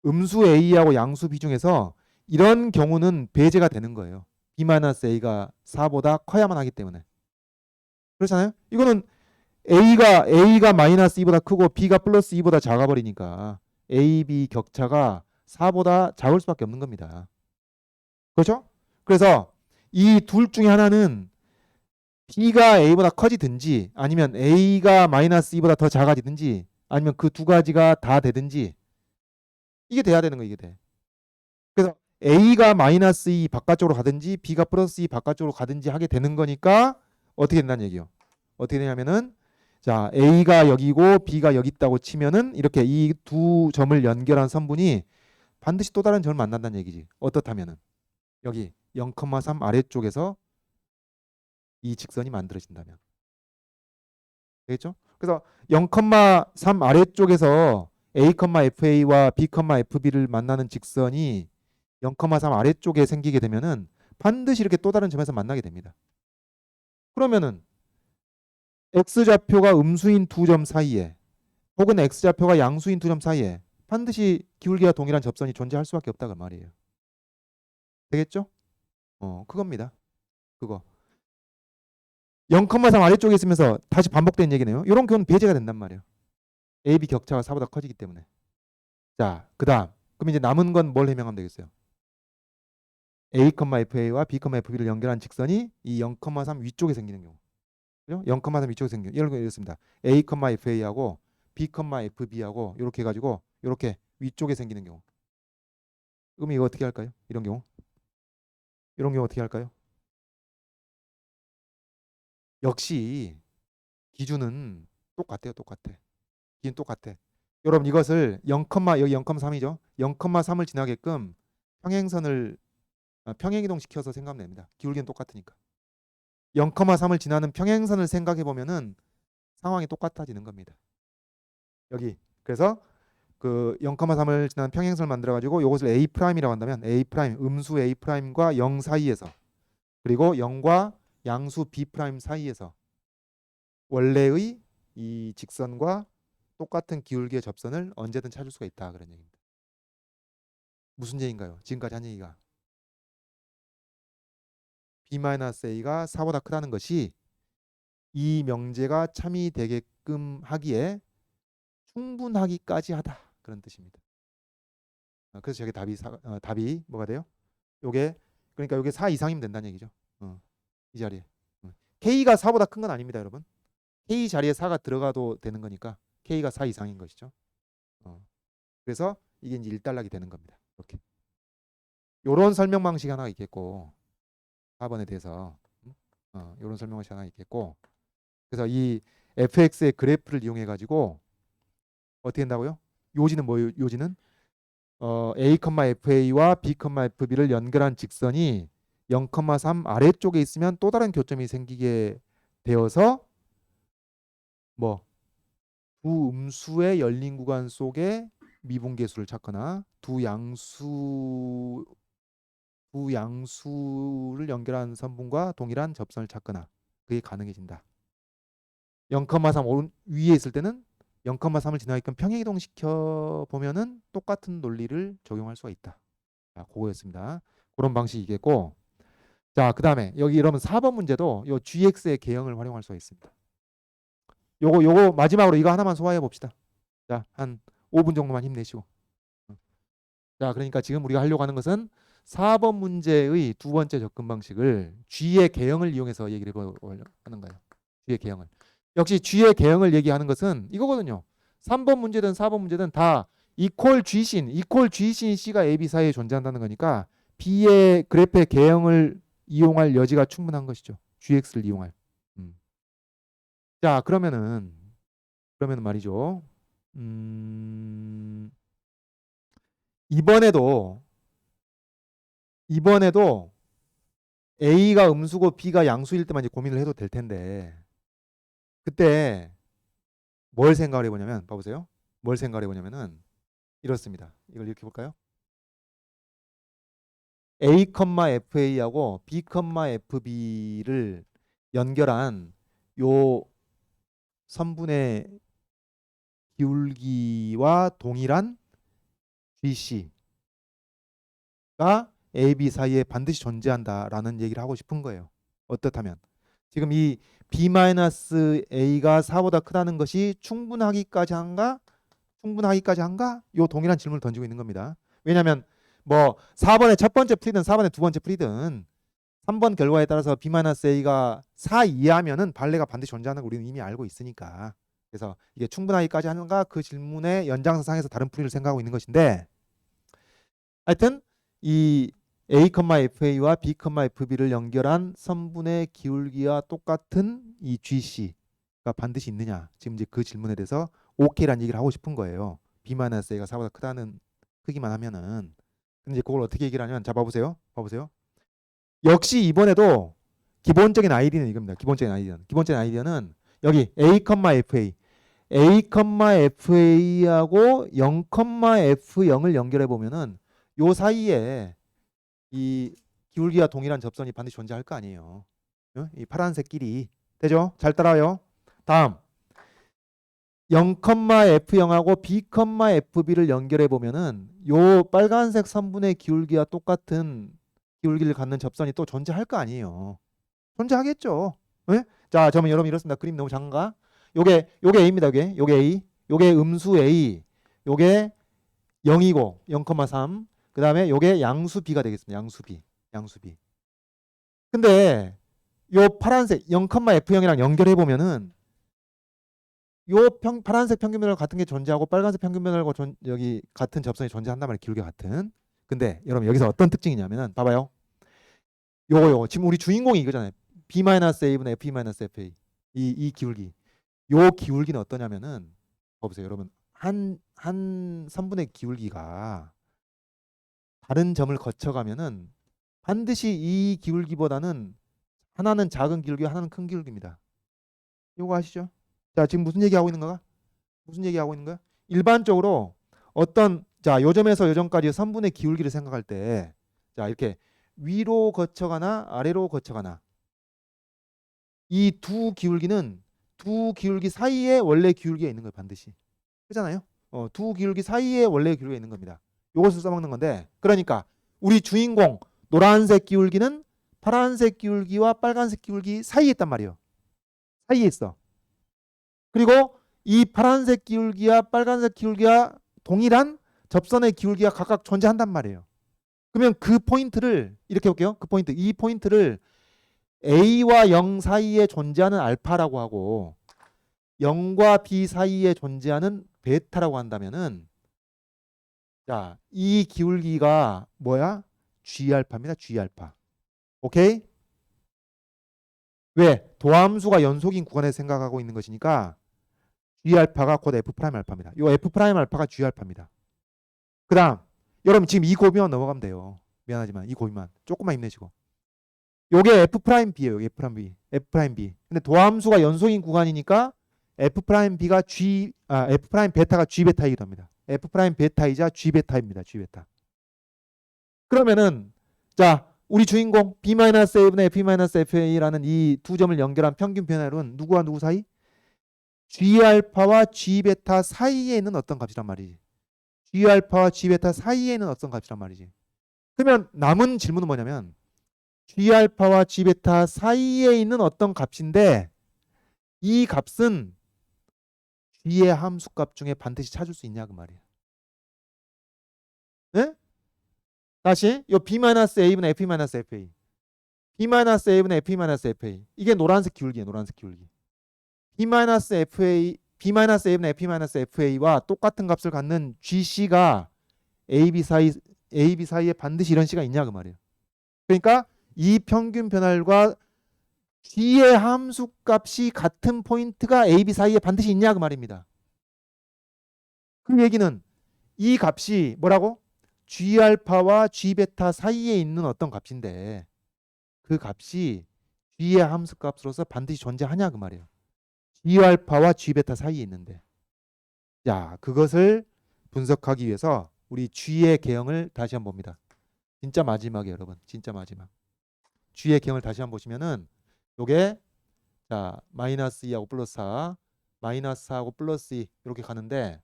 음수 A하고 양수 B 중에서 이런 경우는 배제가 되는 거예요. B-A가 4보다 커야만 하기 때문에. 그렇잖아요? 이거는 A가 마이너스 2보다 크고 B가 플러스 2보다 작아버리니까 A, B 격차가 4보다 작을 수밖에 없는 겁니다. 그렇죠? 그래서 이 둘 중에 하나는 B가 A보다 커지든지 아니면 A가 마이너스 2보다 더 작아지든지 아니면 그 두 가지가 다 되든지 이게 돼야 되는 거 이게 돼. 그래서 A가 마이너스 2 바깥쪽으로 가든지 B가 플러스 2 바깥쪽으로 가든지 하게 되는 거니까 어떻게 된다는 얘기요. 어떻게 되냐면은 자 A가 여기고 B가 여기 있다고 치면은 이렇게 이 두 점을 연결한 선분이 반드시 또 다른 점을 만난다는 얘기지. 어떻다면은 여기 0,3 아래쪽에서 이 직선이 만들어진다면 되겠죠? 그래서 0,3 아래쪽에서 A,FA와 B,FB를 만나는 직선이 0,3 아래쪽에 생기게 되면은 반드시 이렇게 또 다른 점에서 만나게 됩니다. 그러면은 X좌표가 음수인 두 점 사이에 혹은 X좌표가 양수인 두 점 사이에 반드시 기울기와 동일한 접선이 존재할 수밖에 없다고 말이에요. 되겠죠? 그겁니다. 그거. 0,3 아래쪽에 있으면서 다시 반복된 얘기네요. 이런 경우는 배제가 된단 말이에요. AB 격차가 4보다 커지기 때문에. 자, 그 다음. 그럼 이제 남은 건 뭘 해명하면 되겠어요? A,FA와 B,FB를 연결한 직선이 이 0,3 위쪽에 생기는 경우. 그죠? 0,3 위쪽에 생기는 경우. 이런 거 이렇습니다. A,FA하고 B,FB하고 이렇게 해가지고 이렇게 위쪽에 생기는 경우. 그럼 이거 어떻게 할까요? 이런 경우. 이런 경우 어떻게 할까요? 역시 기준은 똑같아요. 똑같아. 기준 똑같아. 여러분 이것을 0, 여기 0,3이죠. 0,3을 지나게끔 평행선을 평행이동 시켜서 생각하면 됩니다. 기울기는 똑같으니까. 0,3을 지나는 평행선을 생각해 보면은 상황이 똑같아지는 겁니다. 여기 그래서 그 0,3을 지나는 평행선을 만들어 가지고 이것을 A'이라고 한다면 A' 음수 A'과 0 사이에서 그리고 0과 양수 B' 사이에서 원래의 이 직선과 똑같은 기울기의 접선을 언제든 찾을 수가 있다 그런 얘기입니다. 무슨 얘기인가요? 지금까지 한 얘기가 B-A가 4보다 크다는 것이 이 명제가 참이되게끔 하기에 충분하기까지 하다 그런 뜻입니다. 그래서 저게 답이 뭐가 돼요? 요게 그러니까 요게 4 이상이면 된다는 얘기죠. 이 자리에. K가 4보다 큰 건 아닙니다, 여러분. K 자리에 4가 들어가도 되는 거니까 K가 4 이상인 것이죠. 그래서 이게 이제 1단락이 되는 겁니다. 이렇게. 요런 설명 방식이 하나 있겠고 4번에 대해서 요런 설명 방식이 하나 있겠고 그래서 이 fx의 그래프를 이용해 가지고 어떻게 한다고요? 요지는 뭐예요? 요지는 a, fa와 b, fb를 연결한 직선이 0,3 아래쪽에 있으면 또 다른 교점이 생기게 되어서 뭐 두 음수의 열린 구간 속에 미분계수를 찾거나 두 양수를 연결한 선분과 동일한 접선을 찾거나 그게 가능해진다. 0,3 위에 있을 때는 0,3을 지나게끔 평행이동 시켜 보면은 똑같은 논리를 적용할 수가 있다. 자, 그거였습니다. 그런 방식이겠고, 자, 그 다음에 여기 이러면 4번 문제도 요 gx의 개형을 활용할 수가 있습니다. 요거 마지막으로 이거 하나만 소화해 봅시다. 자, 한 5분 정도만 힘내시고. 자, 그러니까 지금 우리가 하려고 하는 것은 4번 문제의 두 번째 접근 방식을 G의 개형을 이용해서 얘기를 해보려고 하는 거예요. G의 개형을. 역시 G의 개형을 얘기하는 것은 이거거든요. 3번 문제든 4번 문제든 다 equal G신 C가 A, B 사이에 존재한다는 거니까 B의 그래프의 개형을 이용할 여지가 충분한 것이죠. GX를 이용할. 자, 그러면은 말이죠. 이번에도 A가 음수고 B가 양수일 때만 이제 고민을 해도 될 텐데 그때 뭘 생각을 해보냐면 봐보세요. 뭘 생각을 해보냐면은 이렇습니다. 이걸 이렇게 볼까요? A, FA하고 B, FB를 연결한 요 선분의 기울기와 동일한 GC가 A, B 사이에 반드시 존재한다라는 얘기를 하고 싶은 거예요. 어떻다면 지금 이 B-A가 4보다 크다는 것이 충분하기까지 한가? 요 동일한 질문을 던지고 있는 겁니다. 왜냐하면 뭐 4번의 첫 번째 풀이든 4번의 두 번째 풀이든 3번 결과에 따라서 B-A가 4 이하면은 발레가 반드시 존재하는 걸 우리는 이미 알고 있으니까 그래서 이게 충분하기까지 하는가 그 질문의 연장선상에서 다른 풀이를 생각하고 있는 것인데 하여튼 이 A, FA와 B, FB를 연결한 선분의 기울기와 똑같은 이 GC가 반드시 있느냐 지금 이제 그 질문에 대해서 OK라는 얘기를 하고 싶은 거예요. B-A가 4보다 크다는 크기만 하면은 근데 이제 그걸 어떻게 얘기를 하냐면 자 봐보세요. 역시 이번에도 기본적인 아이디어는 이겁니다. 기본적인 아이디어는 여기 A, FA하고 0,F0을 연결해 보면은 요 사이에 이 기울기와 동일한 접선이 반드시 존재할 거 아니에요. 이 파란색 길이 되죠? 잘 따라요. 다음 0,F0하고 B, FB를 연결해 보면은 요 빨간색 선분의 기울기와 똑같은 기울기를 갖는 접선이 또 존재할 거 아니에요. 존재하겠죠. 네? 자, 그러면 여러분 이렇습니다. 그림 너무 작은가? 요게 A입니다. 요게 A. 요게 음수 A. 요게 0이고 0,3. 그다음에 요게 양수 B가 되겠습니다. 양수 B. 근데 요 파란색 0,F0이랑 연결해 보면은 요 파란색 평균면허 같은 게 존재하고 빨간색 평균면허하고 여기 같은 접선이 존재한단 말이에요. 기울기 같은. 근데 여러분 여기서 어떤 특징이 있냐면은 봐봐요. 요거 지금 우리 주인공이 이거잖아요. B-A분의 F-FA 이 기울기. 요 기울기는 어떠냐면은 봐보세요. 여러분 한 선분의 기울기가 다른 점을 거쳐가면은 반드시 이 기울기보다는 하나는 작은 기울기 하나는 큰 기울기입니다. 요거 아시죠? 자, 지금 무슨 얘기하고 있는 거야? 일반적으로 어떤 자, 요점에서 요점까지 선분의 기울기를 생각할 때 자, 이렇게 위로 거쳐가나 아래로 거쳐가나 이 두 기울기는 두 기울기 사이에 원래 기울기가 있는 거예요. 반드시. 그렇잖아요. 두 기울기 사이에 원래 기울기가 있는 겁니다. 이것을 써먹는 건데 그러니까 우리 주인공 노란색 기울기는 파란색 기울기와 빨간색 기울기 사이에 있단 말이에요. 사이에 있어. 그리고 이 파란색 기울기와 빨간색 기울기와 동일한 접선의 기울기가 각각 존재한단 말이에요. 그러면 그 포인트를 이렇게 볼게요. 그 포인트, 이 포인트를 A와 0 사이에 존재하는 알파라고 하고 0과 B 사이에 존재하는 베타라고 한다면은 자, 이 기울기가 뭐야? G알파입니다. G알파. 오케이? 왜? 도함수가 연속인 구간에서 생각하고 있는 것이니까 G알파가 곧 F'알파입니다. 이 F'알파가 G알파입니다. 그 다음 여러분 지금 이 고비만 넘어가면 돼요. 미안하지만 이 고비만 조금만 힘내시고 요게 F'B예요. 요게 F'B. F'B. 근데 도함수가 연속인 구간이니까 F'B가 F'베타가 G베타이기도 합니다. F'베타이자 G베타입니다. G베타. 그러면은 자 우리 주인공 B-A분의 F-FA라는 이 두 점을 연결한 평균 변화율은 누구와 누구 사이? G알파와 G베타 사이에 있는 어떤 값이란 말이지. G알파와 G베타 사이에 있는 어떤 값이란 말이지. 그러면 남은 질문은 뭐냐면 G알파와 G베타 사이에 있는 어떤 값인데 이 값은 G의 함수값 중에 반드시 찾을 수 있냐 그 말이야. 네? 다시 요 B-A분의 F-FA B-A분의 F-FA 이게 노란색 기울기예요. 노란색 기울기. B-A분의 F-FA와 똑같은 값을 갖는 GC가 AB 사이에 반드시 이런 C가 있냐 그 말이에요. 그러니까 이 평균 변화율과 G의 함수값이 같은 포인트가 AB 사이에 반드시 있냐 그 말입니다. 그 얘기는 이 값이 뭐라고? G알파와 G베타 사이에 있는 어떤 값인데 그 값이 G의 함수값으로서 반드시 존재하냐 그 말이에요. G알파와 G베타 사이에 있는데 자 그것을 분석하기 위해서 우리 G의 개형을 다시 한번 봅니다. 진짜 마지막이에요 여러분. 진짜 마지막. G의 개형을 다시 한번 보시면은 요게 자 마이너스 2하고 플러스 4 마이너스 4하고 플러스 2 이렇게 가는데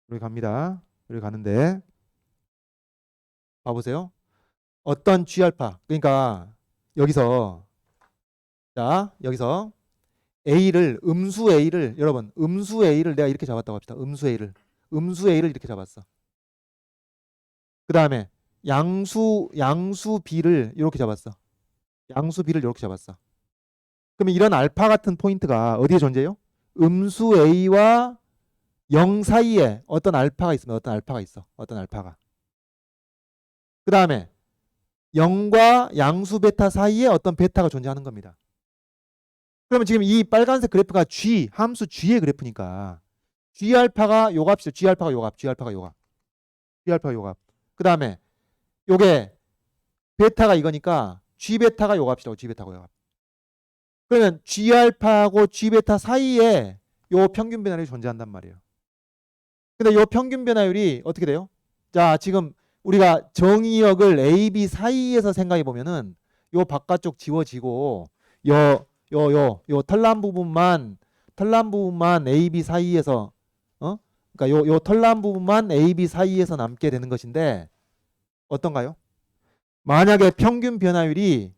이렇게 갑니다. 이렇게 가는데 봐보세요. 어떤 G알파 그러니까 여기서 자 여기서 A를 음수 A를 여러분 음수 A를 내가 이렇게 잡았다고 합시다. 음수 A를 이렇게 잡았어. 그 다음에 양수 B를 이렇게 잡았어. 양수 B를 이렇게 잡았어. 그러면 이런 알파 같은 포인트가 어디에 존재해요? 음수 A와 0 사이에 어떤 알파가 있으면 어떤 알파가 있어. 어떤 알파가. 그 다음에 0과 양수 베타 사이에 어떤 베타가 존재하는 겁니다. 그러면 지금 이 빨간색 그래프가 G, 함수 G의 그래프니까 G알파가 요 값이죠. G알파가 요 값. 그 다음에 요게 베타가 이거니까 G베타가 요 값이죠. G베타가 요 값. 그러면 G알파하고 G베타 사이에 요 평균 변화율이 존재한단 말이에요. 근데 요 평균 변화율이 어떻게 돼요? 자, 지금 우리가 정의역을 A, B 사이에서 생각해 보면은 요 바깥쪽 지워지고 요 털난 부분만 A, B 사이에서 그러니까 요 털난 부분만 A, B 사이에서 남게 되는 것인데 어떤가요? 만약에 평균 변화율이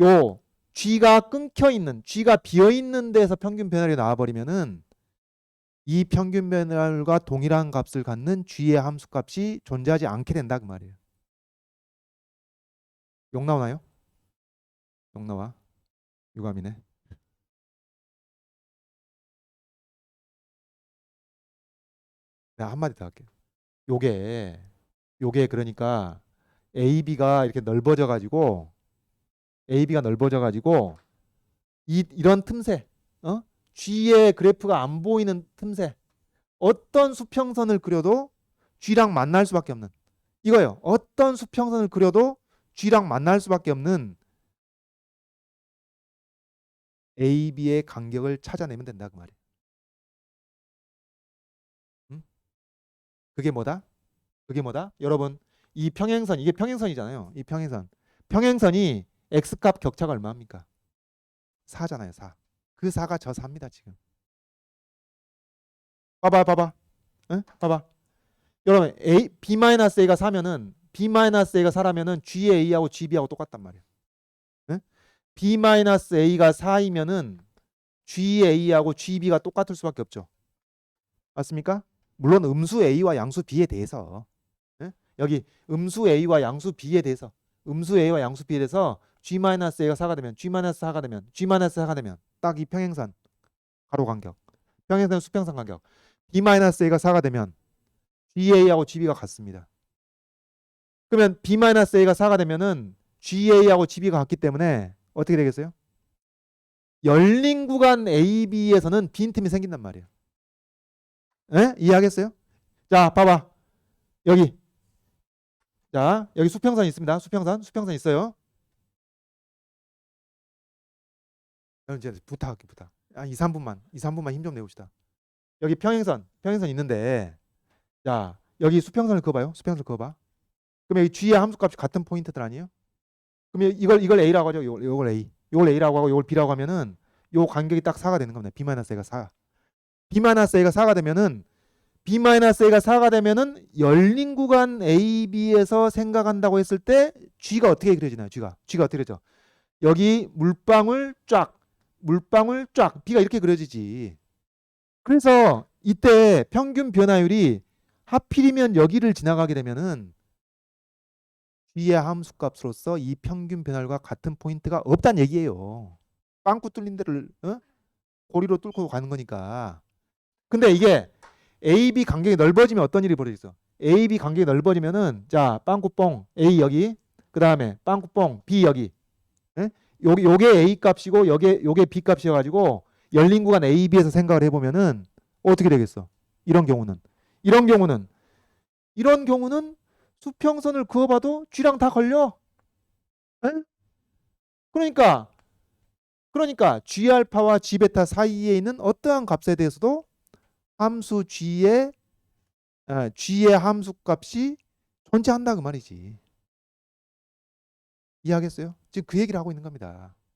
요 G가 끊겨 있는 G가 비어 있는 데서 평균 변화율이 나와 버리면은 이 평균 변화율과 동일한 값을 갖는 G의 함수값이 존재하지 않게 된다 그 말이에요. 욕 나오나요? 욕 나와. 유감이네. 내가 한마디 더 할게요. 요게 그러니까 AB가 이렇게 넓어져 가지고 이런 틈새 G의 그래프가 안 보이는 틈새 어떤 수평선을 그려도 G랑 만날 수밖에 없는 이거예요. 어떤 수평선을 그려도 G랑 만날 수밖에 없는 AB의 간격을 찾아내면 된다 그 말이에요. 그게 뭐다? 여러분 이 평행선 이게 평행선이잖아요. 이 평행선이 X값 격차가 얼마입니까? 4잖아요. 4. 그 4가 저 4입니다. 지금. 봐봐. 응? 봐봐. 여러분 B-A가 4면은 B-A가 4라면은 GA하고 GB하고 똑같단 말이에요. 응? B-A가 4이면은 GA하고 GB가 똑같을 수밖에 없죠. 맞습니까? 물론 음수 A와 양수 B에 대해서 예? 여기 음수 A와 양수 B에 대해서 음수 A와 양수 B에 대해서 G-A가 4가 되면 G-4가 되면 G-4가 되면 딱 이 평행선 가로 간격 평행선 수평선 간격 B-A가 4가 되면 GA하고 GB가 같습니다. 그러면 B-A가 4가 되면은 GA하고 GB가 같기 때문에 어떻게 되겠어요? 열린 구간 AB에서는 빈틈이 생긴단 말이에요. 예? 이해하겠어요? 자, 봐봐. 여기. 자, 여기 수평선 있습니다. 수평선 있어요. 이제 부탁할게, 부탁. 2, 3분만 힘 좀 내봅시다. 여기 평행선 있는데, 자, 여기 수평선을 그어봐요. 수평선을 그어봐. 그럼 여기 G의 함수값이 같은 포인트들 아니에요? 그럼 이걸 A라고 하죠. 요걸 A. 요걸 A라고 하고 요걸 B라고 하면은 요 간격이 딱 4가 되는 겁니다. B-A가 4. B-A가 4가 되면은 B-A가 4가 되면은 열린 구간 AB에서 생각한다고 했을 때 G가 어떻게 그려지나요? G가 어떻게 그려져? 여기 물방울 쫙 B가 이렇게 그려지지. 그래서 이때 평균 변화율이 하필이면 여기를 지나가게 되면은 G의 함수값으로서 이 평균 변화율과 같은 포인트가 없다는 얘기예요. 빵꾸 뚫린 데를 고리로 뚫고 가는 거니까. 근데 이게 AB 간격이 넓어지면 어떤 일이 벌어지죠? AB 간격이 넓어지면은 자 빵꾸뽕 A 여기 그 다음에 빵꾸뽕 B 여기 요게 A 값이고 요게 B 값이어가지고 열린 구간 AB에서 생각을 해보면은 어떻게 되겠어? 이런 경우는 수평선을 그어봐도 G랑 다 걸려. 에? 그러니까 G 알파와 G 베타 사이에 있는 어떠한 값에 대해서도 함수 G의 함수값이 존재한다 그 말이지. 이해하겠어요? 지금 그 얘기를 하고 있는 겁니다.